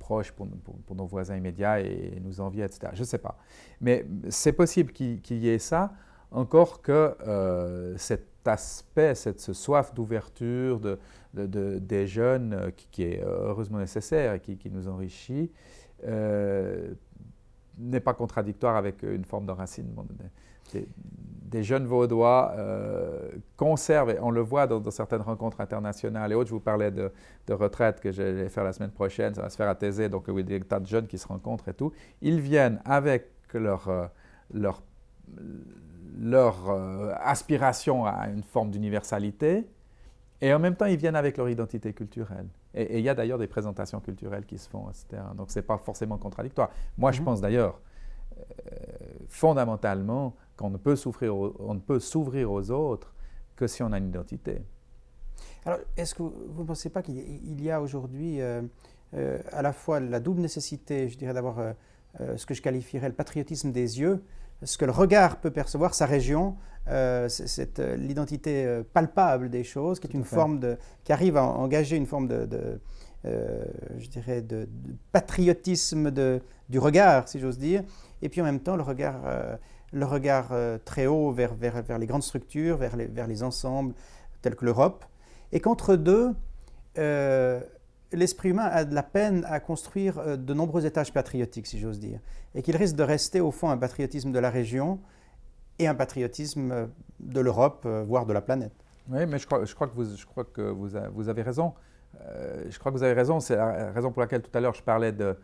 proches, pour nos voisins immédiats et nous enviait, etc. Je ne sais pas. Mais c'est possible qu'il y ait ça, encore que cet aspect, cette soif d'ouverture des jeunes qui est heureusement nécessaire et qui nous enrichit, n'est pas contradictoire avec une forme d'enracinement. Des jeunes Vaudois conservent, et on le voit dans certaines rencontres internationales et autres, je vous parlais de retraite que je vais faire la semaine prochaine, ça va se faire à Thésée, donc oui, des tas de jeunes qui se rencontrent et tout, ils viennent avec leur aspiration à une forme d'universalité, et en même temps, ils viennent avec leur identité culturelle. Et il y a d'ailleurs des présentations culturelles qui se font, etc. Donc, ce n'est pas forcément contradictoire. Moi, je pense d'ailleurs, fondamentalement, qu'on ne peut s'ouvrir aux autres que si on a une identité. Alors, est-ce que vous ne pensez pas qu'il y a aujourd'hui à la fois la double nécessité, je dirais, d'avoir ce que je qualifierais le patriotisme des yeux, ce que le regard peut percevoir, sa région, l'identité palpable des choses, qui est une forme qui arrive à engager une forme je dirais, de patriotisme du regard, si j'ose dire, et puis en même temps le regard très haut vers les grandes structures, vers les ensembles tels que l'Europe, et qu'entre deux, l'esprit humain a de la peine à construire de nombreux étages patriotiques, si j'ose dire, et qu'il risque de rester au fond un patriotisme de la région et un patriotisme de l'Europe, voire de la planète. Oui, mais je crois que vous avez raison. Je crois que vous avez raison. C'est la raison pour laquelle tout à l'heure je parlais de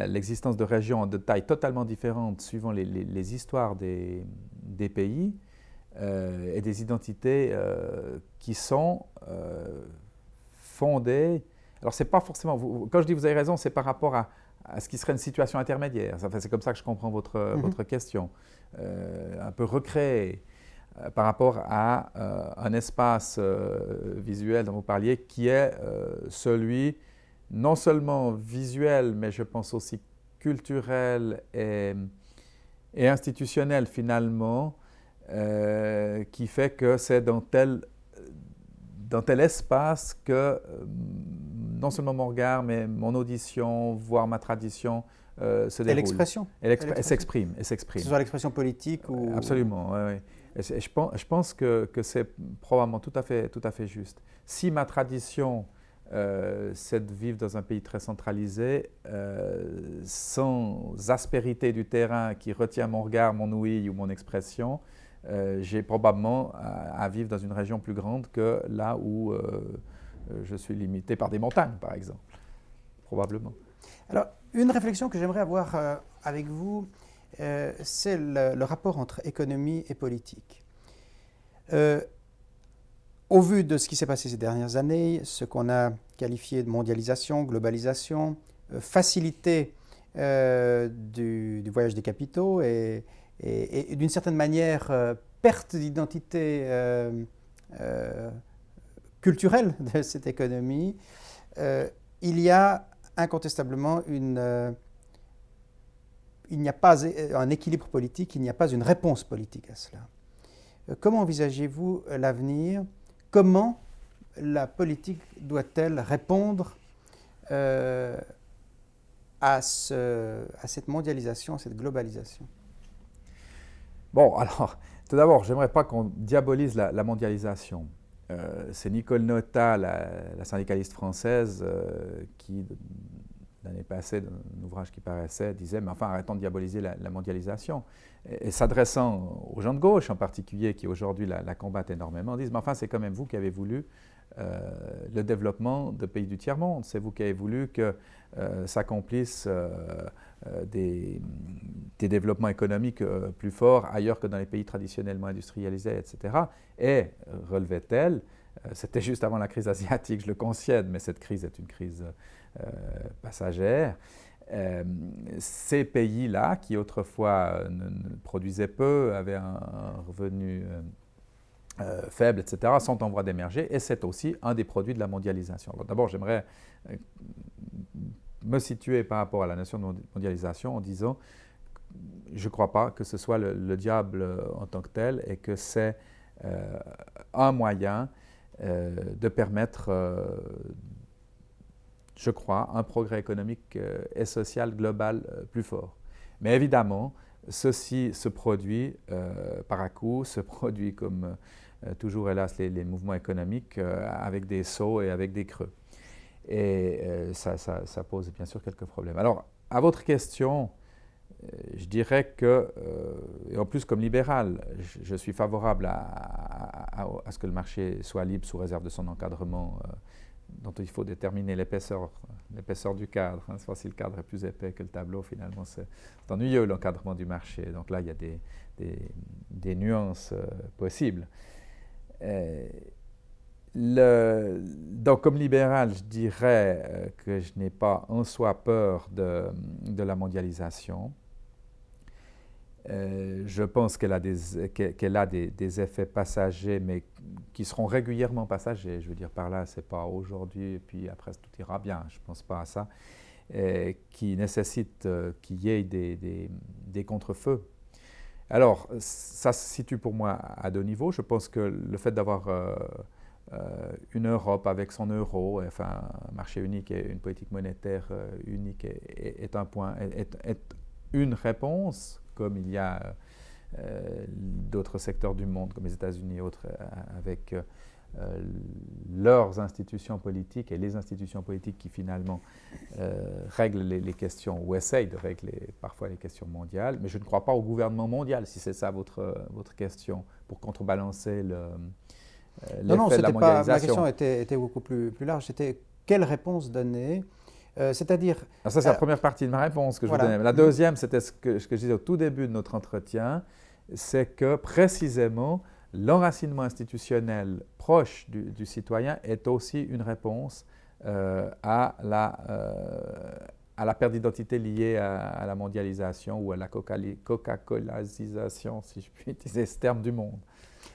l'existence de régions de taille totalement différente suivant les histoires des pays et des identités qui sont fondées. Alors, c'est pas forcément. Quand je dis vous avez raison, c'est par rapport à ce qui serait une situation intermédiaire. C'est comme ça que je comprends votre question. Un peu recréée par rapport à un espace visuel dont vous parliez qui est celui non seulement visuel, mais je pense aussi culturel et institutionnel finalement, qui fait que c'est dans tel espace que non seulement mon regard, mais mon audition, voire ma tradition se déroule. Et l'expression. Elle s'exprime. Que ce soit l'expression politique ou… Absolument, oui. Et je pense que c'est probablement tout à fait juste. Si ma tradition, c'est de vivre dans un pays très centralisé, sans aspérité du terrain qui retient mon regard, mon ouïe ou mon expression, j'ai probablement à vivre dans une région plus grande que là où je suis limité par des montagnes, par exemple. Probablement. Alors, une réflexion que j'aimerais avoir avec vous, c'est le rapport entre économie et politique. Au vu de ce qui s'est passé ces dernières années, ce qu'on a qualifié de mondialisation, globalisation, facilité du voyage des capitaux et d'une certaine manière perte d'identité culturelle de cette économie, il y a incontestablement il n'y a pas un équilibre politique, il n'y a pas une réponse politique à cela. Comment envisagez-vous l'avenir? Comment la politique doit-elle répondre à cette mondialisation, à cette globalisation? Bon, alors, tout d'abord, j'aimerais pas qu'on diabolise la mondialisation. C'est Nicole Notat, la syndicaliste française, qui, l'année passée, dans un ouvrage qui paraissait, disait « Mais enfin, arrêtons de diaboliser la mondialisation ». Et s'adressant aux gens de gauche en particulier, qui aujourd'hui la combattent énormément, disent « Mais enfin, c'est quand même vous qui avez voulu le développement de pays du tiers-monde. C'est vous qui avez voulu que s'accomplissent des développements économiques plus forts ailleurs que dans les pays traditionnellement industrialisés, etc. » Et, relevait-elle, c'était juste avant la crise asiatique, je le concède, mais cette crise est une crise passagère. Ces pays-là, qui autrefois ne produisaient peu, avaient un revenu faible, etc., sont en voie d'émerger, et c'est aussi un des produits de la mondialisation. D'abord, j'aimerais me situer par rapport à la notion de mondialisation en disant je ne crois pas que ce soit le diable en tant que tel, et que c'est un moyen de permettre, je crois, un progrès économique et social global plus fort. Mais évidemment, ceci se produit par à-coups, se produit comme toujours, hélas, les mouvements économiques, avec des sauts et avec des creux. Et ça pose bien sûr quelques problèmes. Alors, à votre question, je dirais que, et en plus comme libéral, je suis favorable à ce que le marché soit libre sous réserve de son encadrement, dont il faut déterminer l'épaisseur du cadre. Hein. Si le cadre est plus épais que le tableau, finalement, c'est ennuyeux l'encadrement du marché. Donc là, il y a des nuances possibles. Donc, comme libéral, je dirais que je n'ai pas en soi peur de la mondialisation. Je pense qu'elle a des effets passagers, mais qui seront régulièrement passagers. Je veux dire par là, ce n'est pas aujourd'hui et puis après tout ira bien. Je ne pense pas à ça. Qui nécessitent qu'il y ait des contre-feux. Alors, ça se situe pour moi à deux niveaux. Je pense que le fait d'avoir une Europe avec son euro, enfin un marché unique et une politique monétaire unique est un point, est une réponse, comme il y a d'autres secteurs du monde, comme les États-Unis et autres, avec leurs institutions politiques et les institutions politiques qui finalement règlent les questions ou essayent de régler parfois les questions mondiales. Mais je ne crois pas au gouvernement mondial, si c'est ça votre question, pour contrebalancer l'effet de la mondialisation. Ma question était beaucoup plus large. C'était quelle réponse donner c'est-à-dire… Alors ça, c'est la première partie de ma réponse que je vous donnais. La deuxième, c'était ce que je disais au tout début de notre entretien, c'est que précisément, l'enracinement institutionnel proche du citoyen est aussi une réponse à la perte d'identité liée à la mondialisation ou à la coca-colasisation, si je puis utiliser ce terme, du monde.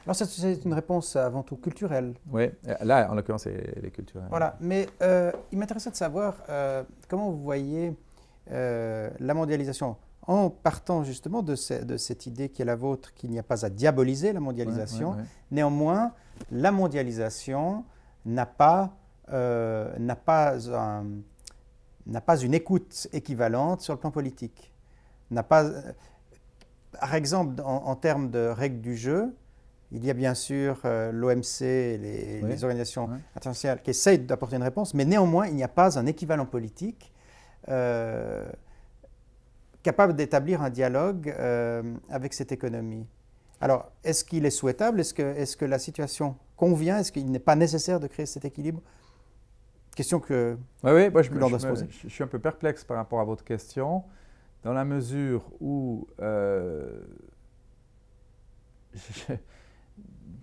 Alors c'est une réponse avant tout culturelle. Oui, là en l'occurrence c'est les culturelles. Voilà, mais il m'intéressait de savoir comment vous voyez la mondialisation en partant justement de cette idée qui est la vôtre, qu'il n'y a pas à diaboliser la mondialisation. Ouais. Néanmoins, la mondialisation n'a pas une écoute équivalente sur le plan politique. Par exemple, en termes de règles du jeu, il y a bien sûr l'OMC, les organisations internationales qui essayent d'apporter une réponse, mais néanmoins, il n'y a pas un équivalent politique capable d'établir un dialogue avec cette économie. Alors, est-ce qu'il est souhaitable? Est-ce que la situation convient? Est-ce qu'il n'est pas nécessaire de créer cet équilibre? Question que moi, l'on doit se poser. Je suis un peu perplexe par rapport à votre question, dans la mesure où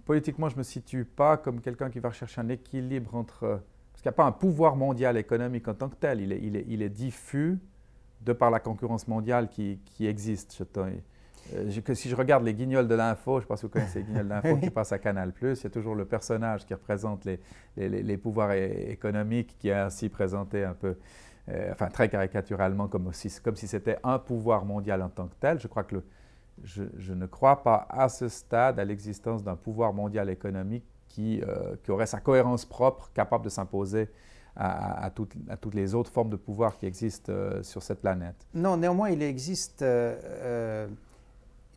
politiquement, je ne me situe pas comme quelqu'un qui va rechercher un équilibre entre… Parce qu'il n'y a pas un pouvoir mondial économique en tant que tel, il est diffus de par la concurrence mondiale qui existe. Si je regarde les guignols de l'info, je ne sais pas si vous connaissez les guignols de l'info qui passent à Canal+, il y a toujours le personnage qui représente les pouvoirs économiques qui est ainsi présenté un peu, très caricaturalement, comme si c'était un pouvoir mondial en tant que tel. Je crois que je ne crois pas à ce stade à l'existence d'un pouvoir mondial économique qui aurait sa cohérence propre, capable de s'imposer à toutes les autres formes de pouvoir qui existent sur cette planète. Non, néanmoins, il existe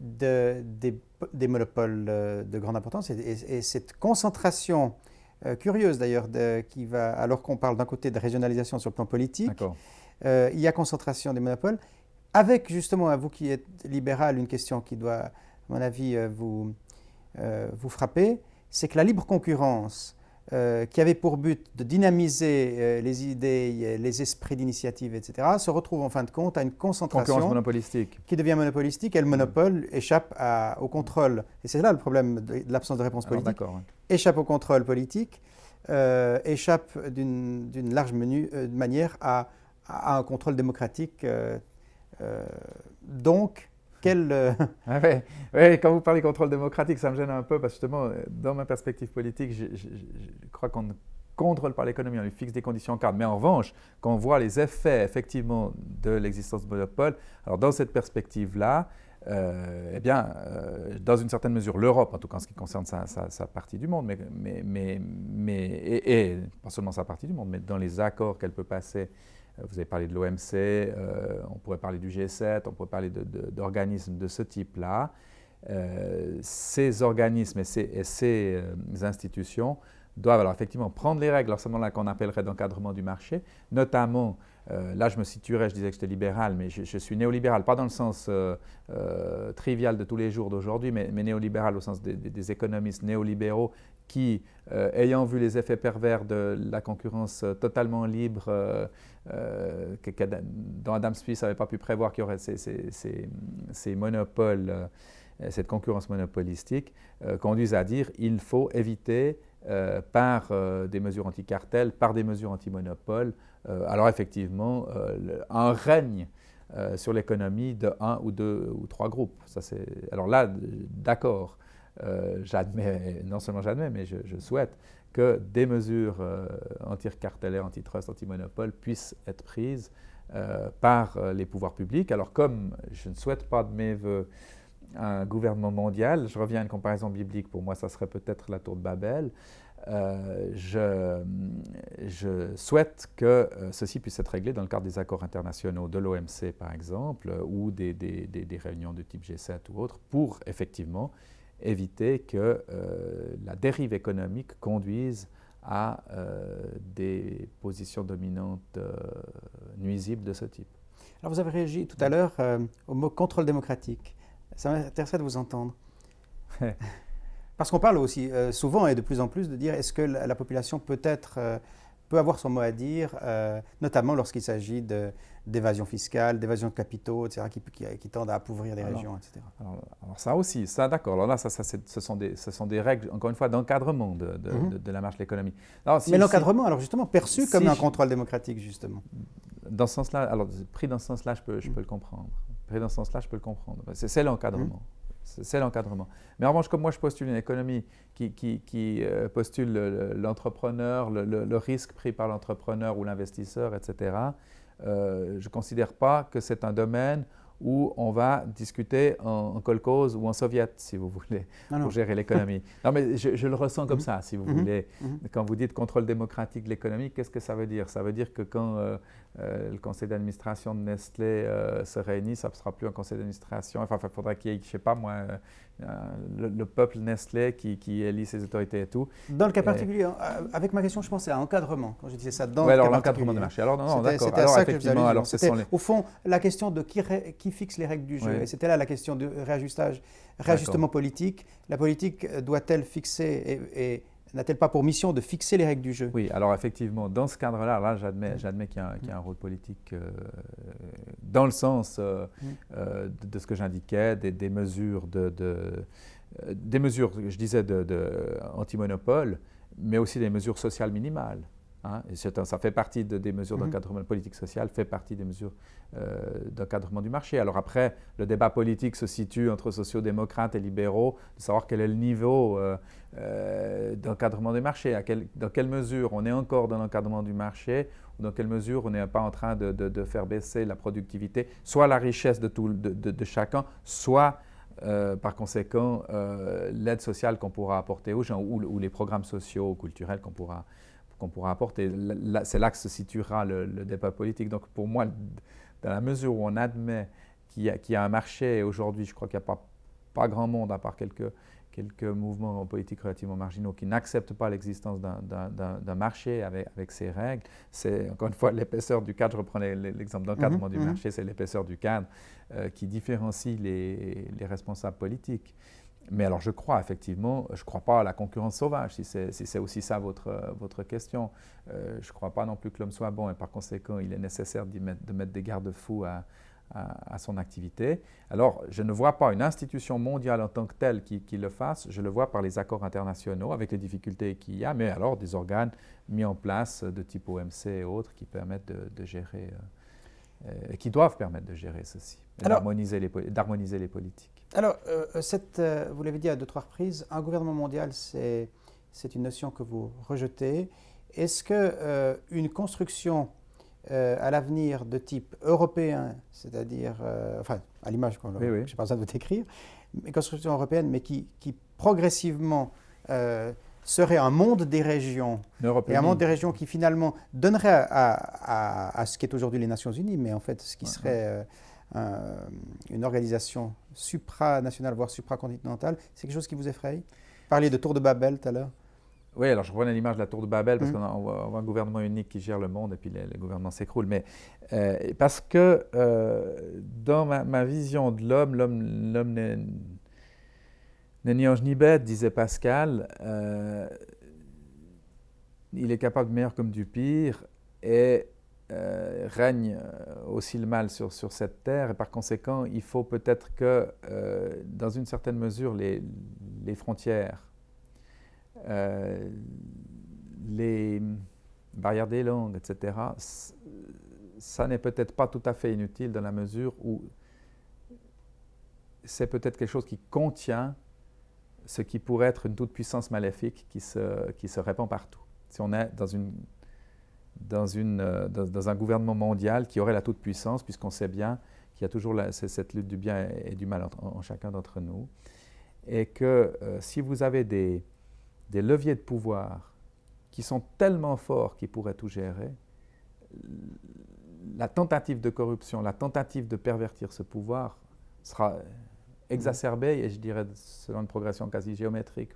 des monopoles de grande importance et cette concentration curieuse d'ailleurs, qui va, alors qu'on parle d'un côté de régionalisation sur le plan politique, il y a concentration des monopoles, avec justement, à vous qui êtes libéral, une question qui doit, à mon avis, vous frapper, c'est que la libre concurrence, qui avait pour but de dynamiser les idées, les esprits d'initiative, etc., se retrouve en fin de compte à une concentration monopolistique qui devient monopolistique et le monopole échappe au contrôle. Et c'est là le problème de l'absence de réponse politique. Échappe au contrôle politique, échappe d'une large manière à un contrôle démocratique. Donc, Oui, quand vous parlez de contrôle démocratique, ça me gêne un peu parce que justement, dans ma perspective politique, je crois qu'on ne contrôle pas l'économie, on lui fixe des conditions cadres. Mais en revanche, quand on voit les effets effectivement de l'existence de monopole, alors dans cette perspective-là, dans une certaine mesure, l'Europe, en tout cas en ce qui concerne sa partie du monde, et pas seulement sa partie du monde, mais dans les accords qu'elle peut passer. Vous avez parlé de l'OMC, on pourrait parler du G7, on pourrait parler d'organismes de ce type-là. Ces organismes et ces institutions doivent alors effectivement prendre les règles, alors seulement là qu'on appellerait d'encadrement du marché, notamment, là je me situerais, je disais que j'étais libéral, mais je suis néolibéral, pas dans le sens trivial de tous les jours d'aujourd'hui, mais néolibéral au sens des économistes néolibéraux qui, ayant vu les effets pervers de la concurrence totalement libre, dont Adam Smith n'avait pas pu prévoir qu'il y aurait ces monopoles, cette concurrence monopolistique, conduisent à dire qu'il faut éviter par des mesures anti-cartel, par des mesures anti-monopole, alors effectivement, un règne sur l'économie de un ou deux ou trois groupes. Alors là, d'accord. J'admets, non seulement j'admets, mais je souhaite que des mesures anti-cartellaires, antitrust, anti-monopole puissent être prises par les pouvoirs publics. Alors comme je ne souhaite pas de mes voeux un gouvernement mondial, je reviens à une comparaison biblique, pour moi ça serait peut-être la tour de Babel, je souhaite que ceci puisse être réglé dans le cadre des accords internationaux de l'OMC par exemple, ou des réunions de type G7 ou autres, pour effectivement éviter que la dérive économique conduise à des positions dominantes nuisibles de ce type. Alors vous avez réagi tout à l'heure au mot contrôle démocratique. Ça m'intéresserait de vous entendre. Parce qu'on parle aussi souvent et de plus en plus de dire est-ce que la population peut avoir son mot à dire, notamment lorsqu'il s'agit d'évasion fiscale, d'évasion de capitaux, etc., qui tendent à appauvrir des régions, etc. Alors ça aussi, ça d'accord. Alors là, ce sont des règles, encore une fois, d'encadrement de la marche de l'économie. Mais l'encadrement, alors justement, perçu comme un contrôle démocratique, justement. Dans ce sens-là, alors pris dans ce sens-là, je peux le comprendre. Pris dans ce sens-là, je peux le comprendre. C'est l'encadrement. C'est l'encadrement. Mais en revanche, comme moi je postule une économie qui postule l'entrepreneur, le risque pris par l'entrepreneur ou l'investisseur, etc., je ne considère pas que c'est un domaine où on va discuter en kolkhoz ou en soviet, si vous voulez, pour gérer l'économie. Non, mais je le ressens comme ça, si vous voulez. Quand vous dites contrôle démocratique de l'économie, qu'est-ce que ça veut dire? Ça veut dire que quand le conseil d'administration de Nestlé se réunit, ça ne sera plus un conseil d'administration. Enfin, il faudra qu'il y ait, je ne sais pas moi, le peuple Nestlé qui élit ses autorités et tout. Dans le cas particulier, avec ma question, je pensais à encadrement, quand je disais ça dans le cas l'encadrement de marché. Alors non, d'accord. C'était à ça que je effectivement, alors c'était au fond la question de qui fixe les règles du jeu. Et c'était là la question de réajustement politique. La politique doit-elle fixer et n'a-t-elle pas pour mission de fixer les règles du jeu? Oui, alors effectivement, dans ce cadre-là, j'admets qu'il y a un rôle politique dans le sens de ce que j'indiquais, des mesures des mesures, je disais, anti-monopole, mais aussi des mesures sociales minimales. Et ça fait partie des mesures d'encadrement politique social, fait partie des mesures d'encadrement du marché. Alors après, le débat politique se situe entre sociodémocrates et libéraux, de savoir quel est le niveau d'encadrement des marchés, dans quelle mesure on est encore dans l'encadrement du marché, ou dans quelle mesure on n'est pas en train de faire baisser la productivité, soit la richesse de chacun, soit par conséquent l'aide sociale qu'on pourra apporter aux gens, ou les programmes sociaux ou culturels qu'on pourra apporter. C'est là que se situera le débat politique. Donc pour moi, dans la mesure où on admet qu'il y a un marché, aujourd'hui je crois qu'il n'y a pas pas grand monde, à part quelques mouvements politiques relativement marginaux qui n'acceptent pas l'existence d'un marché avec ses règles. C'est encore une fois l'épaisseur du cadre, je reprenais l'exemple d'encadrement du marché, c'est l'épaisseur du cadre qui différencie les responsables politiques. Mais alors je crois effectivement, je ne crois pas à la concurrence sauvage, si c'est aussi ça votre question. Je ne crois pas non plus que l'homme soit bon et par conséquent il est nécessaire de mettre des garde-fous à son activité. Alors, je ne vois pas une institution mondiale en tant que telle qui le fasse, je le vois par les accords internationaux avec les difficultés qu'il y a, mais alors des organes mis en place de type OMC et autres qui permettent de gérer, qui doivent permettre de gérer ceci, d'harmoniser les politiques. Alors, vous l'avez dit à 2-3 reprises, un gouvernement mondial, c'est une notion que vous rejetez. Est-ce qu'une construction à l'avenir de type européen, c'est-à-dire, enfin, à l'image, je n'ai pas besoin de vous décrire, une construction européenne, mais qui progressivement serait un monde des régions, et un monde des régions qui finalement donnerait à ce qu'est aujourd'hui les Nations Unies, mais en fait ce qui serait une organisation supranationale, voire supracontinentale, c'est quelque chose qui vous effraie? Vous parliez de Tour de Babel tout à l'heure. Oui, alors je reprenais l'image de la Tour de Babel parce qu'on voit un gouvernement unique qui gère le monde et puis le gouvernement s'écroule. Mais parce que dans ma vision de l'homme n'est ni ange ni bête, disait Pascal. Il est capable du meilleur comme du pire et règne aussi le mal sur cette terre. Et par conséquent, il faut peut-être que, dans une certaine mesure, les frontières, les barrières des langues, etc., ça n'est peut-être pas tout à fait inutile dans la mesure où c'est peut-être quelque chose qui contient ce qui pourrait être une toute-puissance maléfique qui se répand partout. Si on est dans un gouvernement mondial qui aurait la toute-puissance, puisqu'on sait bien qu'il y a toujours cette lutte du bien et du mal en chacun d'entre nous, et que si vous avez des leviers de pouvoir qui sont tellement forts qu'ils pourraient tout gérer, la tentative de corruption, la tentative de pervertir ce pouvoir sera exacerbée et je dirais selon une progression quasi géométrique.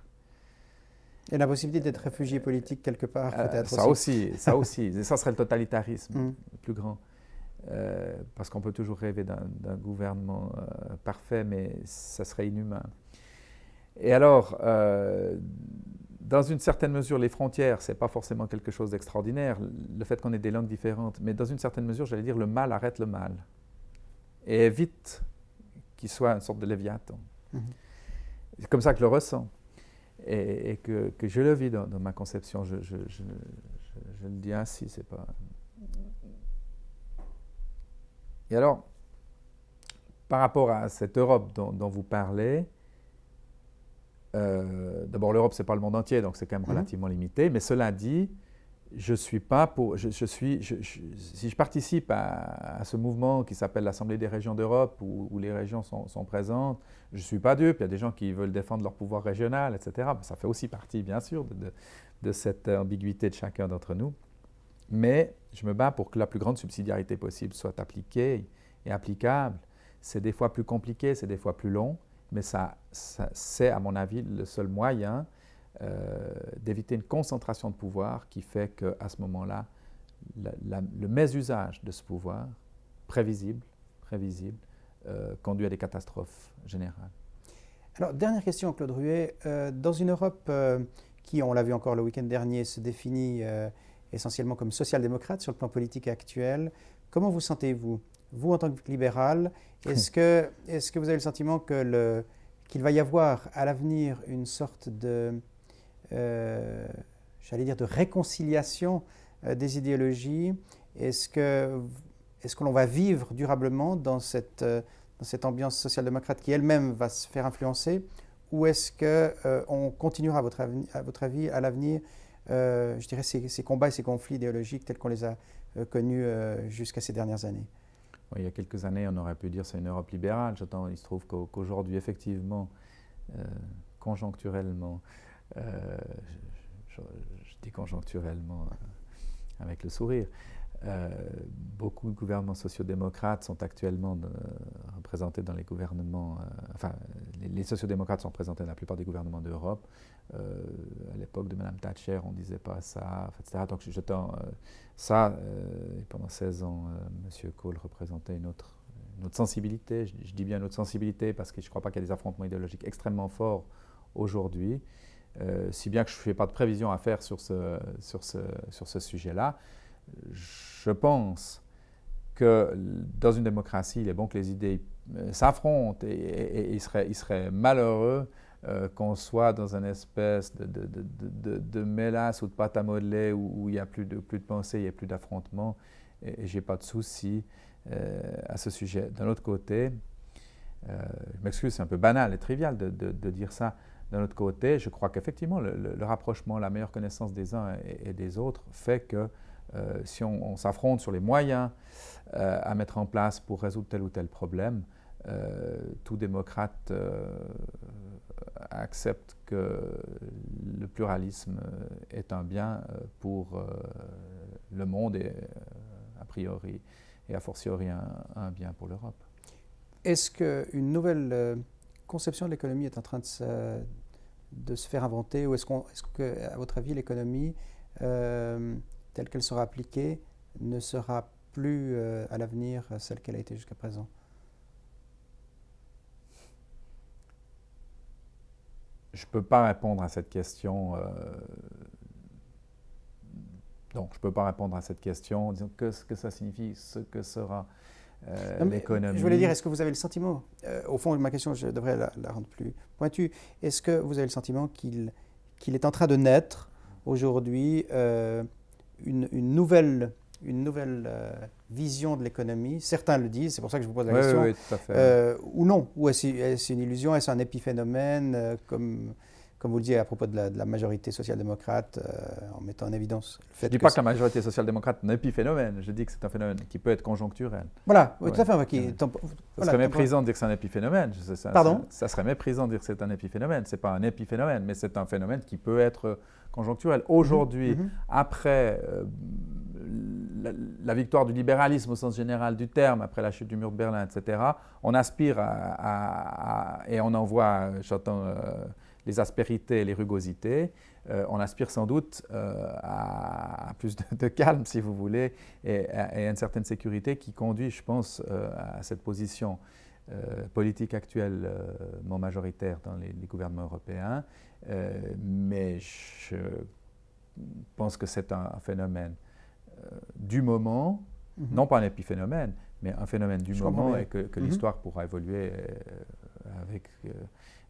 Et la possibilité d'être réfugié politique quelque part peut-être ça aussi. Et ça serait le totalitarisme le plus grand. Parce qu'on peut toujours rêver d'un gouvernement parfait, mais ça serait inhumain. Et alors, dans une certaine mesure, les frontières, ce n'est pas forcément quelque chose d'extraordinaire, le fait qu'on ait des langues différentes, mais dans une certaine mesure, j'allais dire, le mal arrête le mal. Et évite qu'il soit une sorte de léviathan. C'est comme ça que je le ressens. Et que je le vis dans ma conception. Je le dis ainsi, c'est pas... Et alors, par rapport à cette Europe dont vous parlez, d'abord l'Europe, ce n'est pas le monde entier, donc c'est quand même relativement limité, mais cela dit, je suis pas pour... si je participe à ce mouvement qui s'appelle l'Assemblée des régions d'Europe, où les régions sont présentes, je ne suis pas dupe, il y a des gens qui veulent défendre leur pouvoir régional, etc. Ça fait aussi partie, bien sûr, de cette ambiguïté de chacun d'entre nous. Mais je me bats pour que la plus grande subsidiarité possible soit appliquée et applicable. C'est des fois plus compliqué, c'est des fois plus long, mais c'est, à mon avis, le seul moyen d'éviter une concentration de pouvoir qui fait qu'à ce moment-là, le mésusage de ce pouvoir, prévisible, conduit à des catastrophes générales. Alors, dernière question, Claude Ruet. Dans une Europe qui, on l'a vu encore le week-end dernier, se définit essentiellement comme social-démocrate sur le plan politique actuel, comment vous sentez-vous? Vous, en tant que libéral, est-ce que vous avez le sentiment qu'il va y avoir à l'avenir une sorte de, j'allais dire, de réconciliation des idéologies? Est-ce que l'on va vivre durablement dans cette ambiance social-démocrate qui elle-même va se faire influencer? Ou est-ce qu'on continuera, à votre avis, à l'avenir, je dirais, ces combats et ces conflits idéologiques tels qu'on les a connus jusqu'à ces dernières années? Il y a quelques années, on aurait pu dire que c'est une Europe libérale. Il se trouve qu'aujourd'hui, effectivement, conjoncturellement, je dis conjoncturellement avec le sourire, beaucoup de gouvernements sociaux-démocrates sont actuellement représentés dans les gouvernements, les sociodémocrates sont représentés dans la plupart des gouvernements d'Europe. À l'époque de Mme Thatcher, on ne disait pas ça, etc. Donc et pendant 16 ans, M. Kohl représentait une autre sensibilité. Je dis bien une autre sensibilité parce que je ne crois pas qu'il y ait des affrontements idéologiques extrêmement forts aujourd'hui. Si bien que je ne fais pas de prévision à faire sur ce sujet-là. Je pense que dans une démocratie, il est bon que les idées s'affrontent et il serait malheureux qu'on soit dans une espèce de mélasse ou de pâte à modeler où il n'y a plus de pensée, il n'y a plus d'affrontement et je n'ai pas de souci à ce sujet. D'un autre côté, je m'excuse, c'est un peu banal et trivial de dire ça. D'un autre côté, je crois qu'effectivement, le rapprochement, la meilleure connaissance des uns et des autres fait que si on s'affronte sur les moyens à mettre en place pour résoudre tel ou tel problème, tout démocrate accepte que le pluralisme est un bien pour le monde et a priori et a fortiori un bien pour l'Europe. Est-ce qu'une nouvelle conception de l'économie est en train de se faire inventer ou est-ce que, à votre avis, l'économie telle qu'elle sera appliquée ne sera plus à l'avenir celle qu'elle a été jusqu'à présent? Je ne peux pas répondre à cette question. Donc, je ne peux pas répondre à cette question en disant ce que ça signifie, ce que sera l'économie. Je voulais dire, est-ce que vous avez le sentiment, au fond, ma question, je devrais la rendre plus pointue, est-ce que vous avez le sentiment qu'il est en train de naître aujourd'hui une nouvelle vision de l'économie? Certains le disent, c'est pour ça que je vous pose la question. Oui, tout à fait. Ou non? Ou est-ce une illusion? Est-ce un épiphénomène, comme vous le disiez à propos de la majorité social-démocrate, en mettant en évidence le fait je ne dis pas que la majorité social-démocrate est un épiphénomène, je dis que c'est un phénomène qui peut être conjoncturel. Voilà, oui, tout à fait. Ça serait méprisant de dire que c'est un épiphénomène. Pardon? Ça serait méprisant de dire que c'est un épiphénomène. Ce n'est pas un épiphénomène, mais c'est un phénomène qui peut être conjoncturel. Aujourd'hui, après la victoire du libéralisme au sens général du terme, après la chute du mur de Berlin, etc., on aspire et on en voit, j'entends les aspérités et les rugosités, on aspire sans doute à plus de calme, si vous voulez, et à une certaine sécurité qui conduit, je pense, à cette position politique actuellement majoritaire dans les gouvernements européens. Mais je pense que c'est un phénomène du moment, non pas un épiphénomène, mais un phénomène du moment et que l'histoire pourra évoluer avec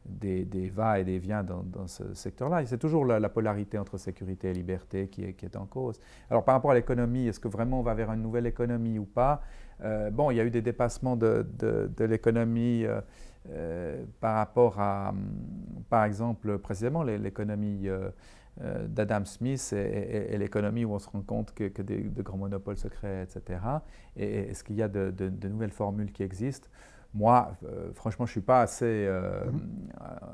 des va et des vient dans ce secteur-là. Et c'est toujours la polarité entre sécurité et liberté qui est en cause. Alors par rapport à l'économie, est-ce que vraiment on va vers une nouvelle économie ou pas? Bon, il y a eu des dépassements de l'économie par rapport à, par exemple, précisément l'économie d'Adam Smith et l'économie où on se rend compte que de grands monopoles se créent, etc. Et est-ce qu'il y a de nouvelles formules qui existent? Moi, franchement, je ne suis pas assez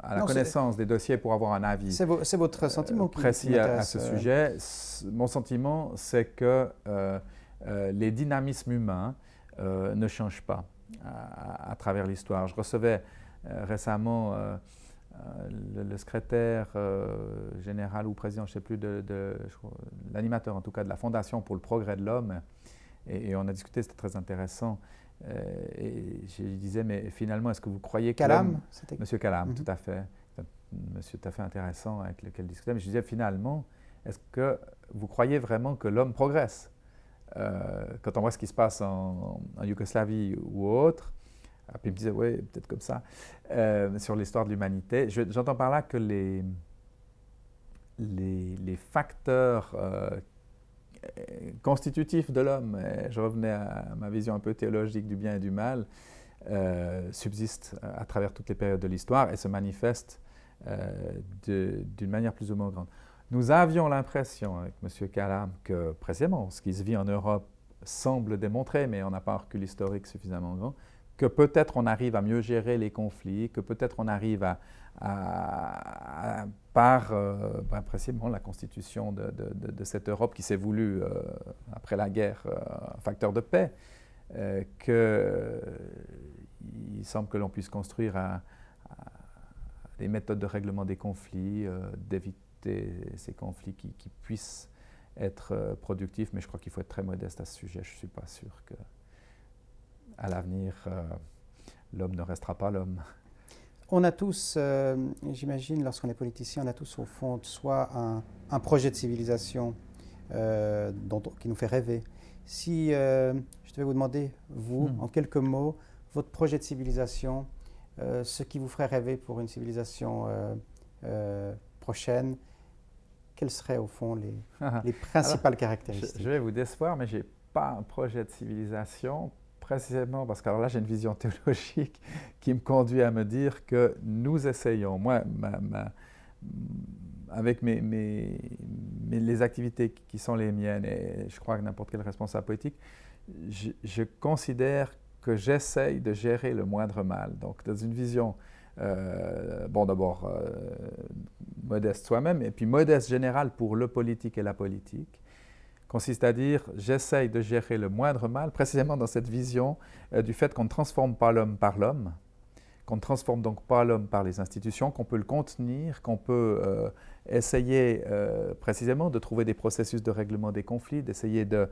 à la connaissance des dossiers pour avoir un avis c'est votre sentiment précis à ce sujet. Mon sentiment, c'est que les dynamismes humains ne changent pas à travers l'histoire. Je recevais récemment le secrétaire général ou président, je ne sais plus, l'animateur en tout cas de la Fondation pour le progrès de l'homme, et on a discuté, c'était très intéressant. Et je lui disais, mais finalement, est-ce que vous croyez que Calam, Monsieur Calam, tout à fait, monsieur tout à fait intéressant avec lequel discuter. Mais je disais, finalement, est-ce que vous croyez vraiment que l'homme progresse? Quand on voit ce qui se passe en Yougoslavie ou autre, puis il me disait, oui, peut-être comme ça, sur l'histoire de l'humanité. J'entends par là que les facteurs constitutifs de l'homme, je revenais à ma vision un peu théologique du bien et du mal, subsistent à travers toutes les périodes de l'histoire et se manifestent d'une manière plus ou moins grande. Nous avions l'impression avec M. Calam que précisément ce qui se vit en Europe semble démontrer, mais on n'a pas un recul historique suffisamment grand, que peut-être on arrive à mieux gérer les conflits, que peut-être on arrive par précisément la constitution de cette Europe qui s'est voulue, qu'il un facteur de paix, qu'il il semble que l'on puisse construire des méthodes de règlement des conflits, d'éviter ces conflits qui puissent être productifs, mais je crois qu'il faut être très modeste à ce sujet. Je ne suis pas sûr qu'à l'avenir, l'homme ne restera pas l'homme. On a tous, j'imagine, lorsqu'on est politicien, on a tous au fond de soi un projet de civilisation qui nous fait rêver. Si je devais vous demander, vous, en quelques mots, votre projet de civilisation, ce qui vous ferait rêver pour une civilisation prochaine, quelles seraient au fond les principales caractéristiques? Je vais vous décevoir, mais je n'ai pas un projet de civilisation, précisément parce que là j'ai une vision théologique qui me conduit à me dire que nous essayons, moi, avec les activités qui sont les miennes, et je crois que n'importe quel responsable politique, je considère que j'essaye de gérer le moindre mal. Donc, dans une vision, d'abord modeste soi-même, et puis modeste générale pour le politique et la politique, consiste à dire, j'essaye de gérer le moindre mal, précisément dans cette vision du fait qu'on ne transforme pas l'homme par l'homme, qu'on ne transforme donc pas l'homme par les institutions, qu'on peut le contenir, qu'on peut essayer précisément de trouver des processus de règlement des conflits, d'essayer de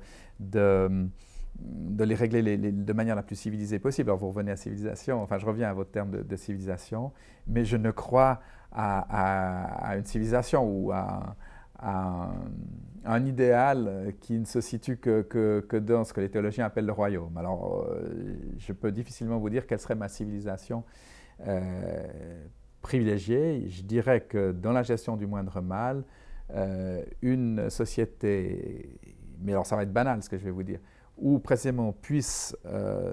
les régler de manière la plus civilisée possible. Alors vous revenez à civilisation, enfin je reviens à votre terme de civilisation, mais je ne crois à une civilisation ou à un idéal qui ne se situe que dans ce que les théologiens appellent le royaume. Alors je peux difficilement vous dire quelle serait ma civilisation privilégiée. Je dirais que dans la gestion du moindre mal, une société, mais alors ça va être banal ce que je vais vous dire, où précisément puissent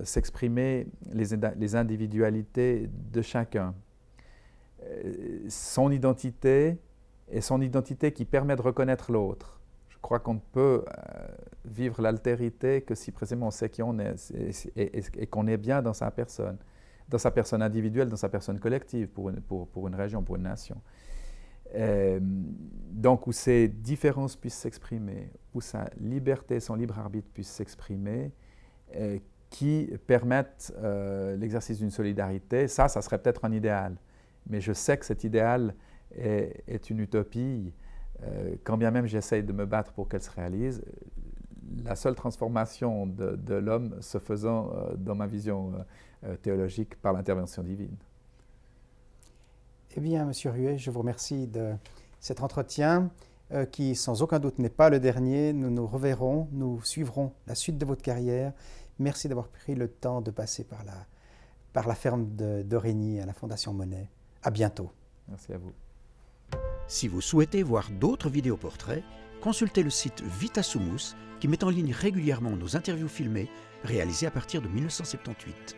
s'exprimer les individualités de chacun, son identité et son identité qui permet de reconnaître l'autre. Je crois qu'on ne peut vivre l'altérité que si précisément on sait qui on est et qu'on est bien dans sa personne individuelle, dans sa personne collective, pour une région, pour une nation. Donc où ces différences puissent s'exprimer, où sa liberté, son libre arbitre puissent s'exprimer, qui permettent l'exercice d'une solidarité, ça serait peut-être un idéal. Mais je sais que cet idéal est une utopie, quand bien même j'essaye de me battre pour qu'elle se réalise. La seule transformation de l'homme se faisant dans ma vision théologique par l'intervention divine. Eh bien, Monsieur Ruet, je vous remercie de cet entretien qui, sans aucun doute, n'est pas le dernier. Nous nous reverrons, nous suivrons la suite de votre carrière. Merci d'avoir pris le temps de passer par la ferme d'Origny à la Fondation Monet. À bientôt. Merci à vous. Si vous souhaitez voir d'autres vidéoportraits, consultez le site Vitassumus qui met en ligne régulièrement nos interviews filmées réalisées à partir de 1978.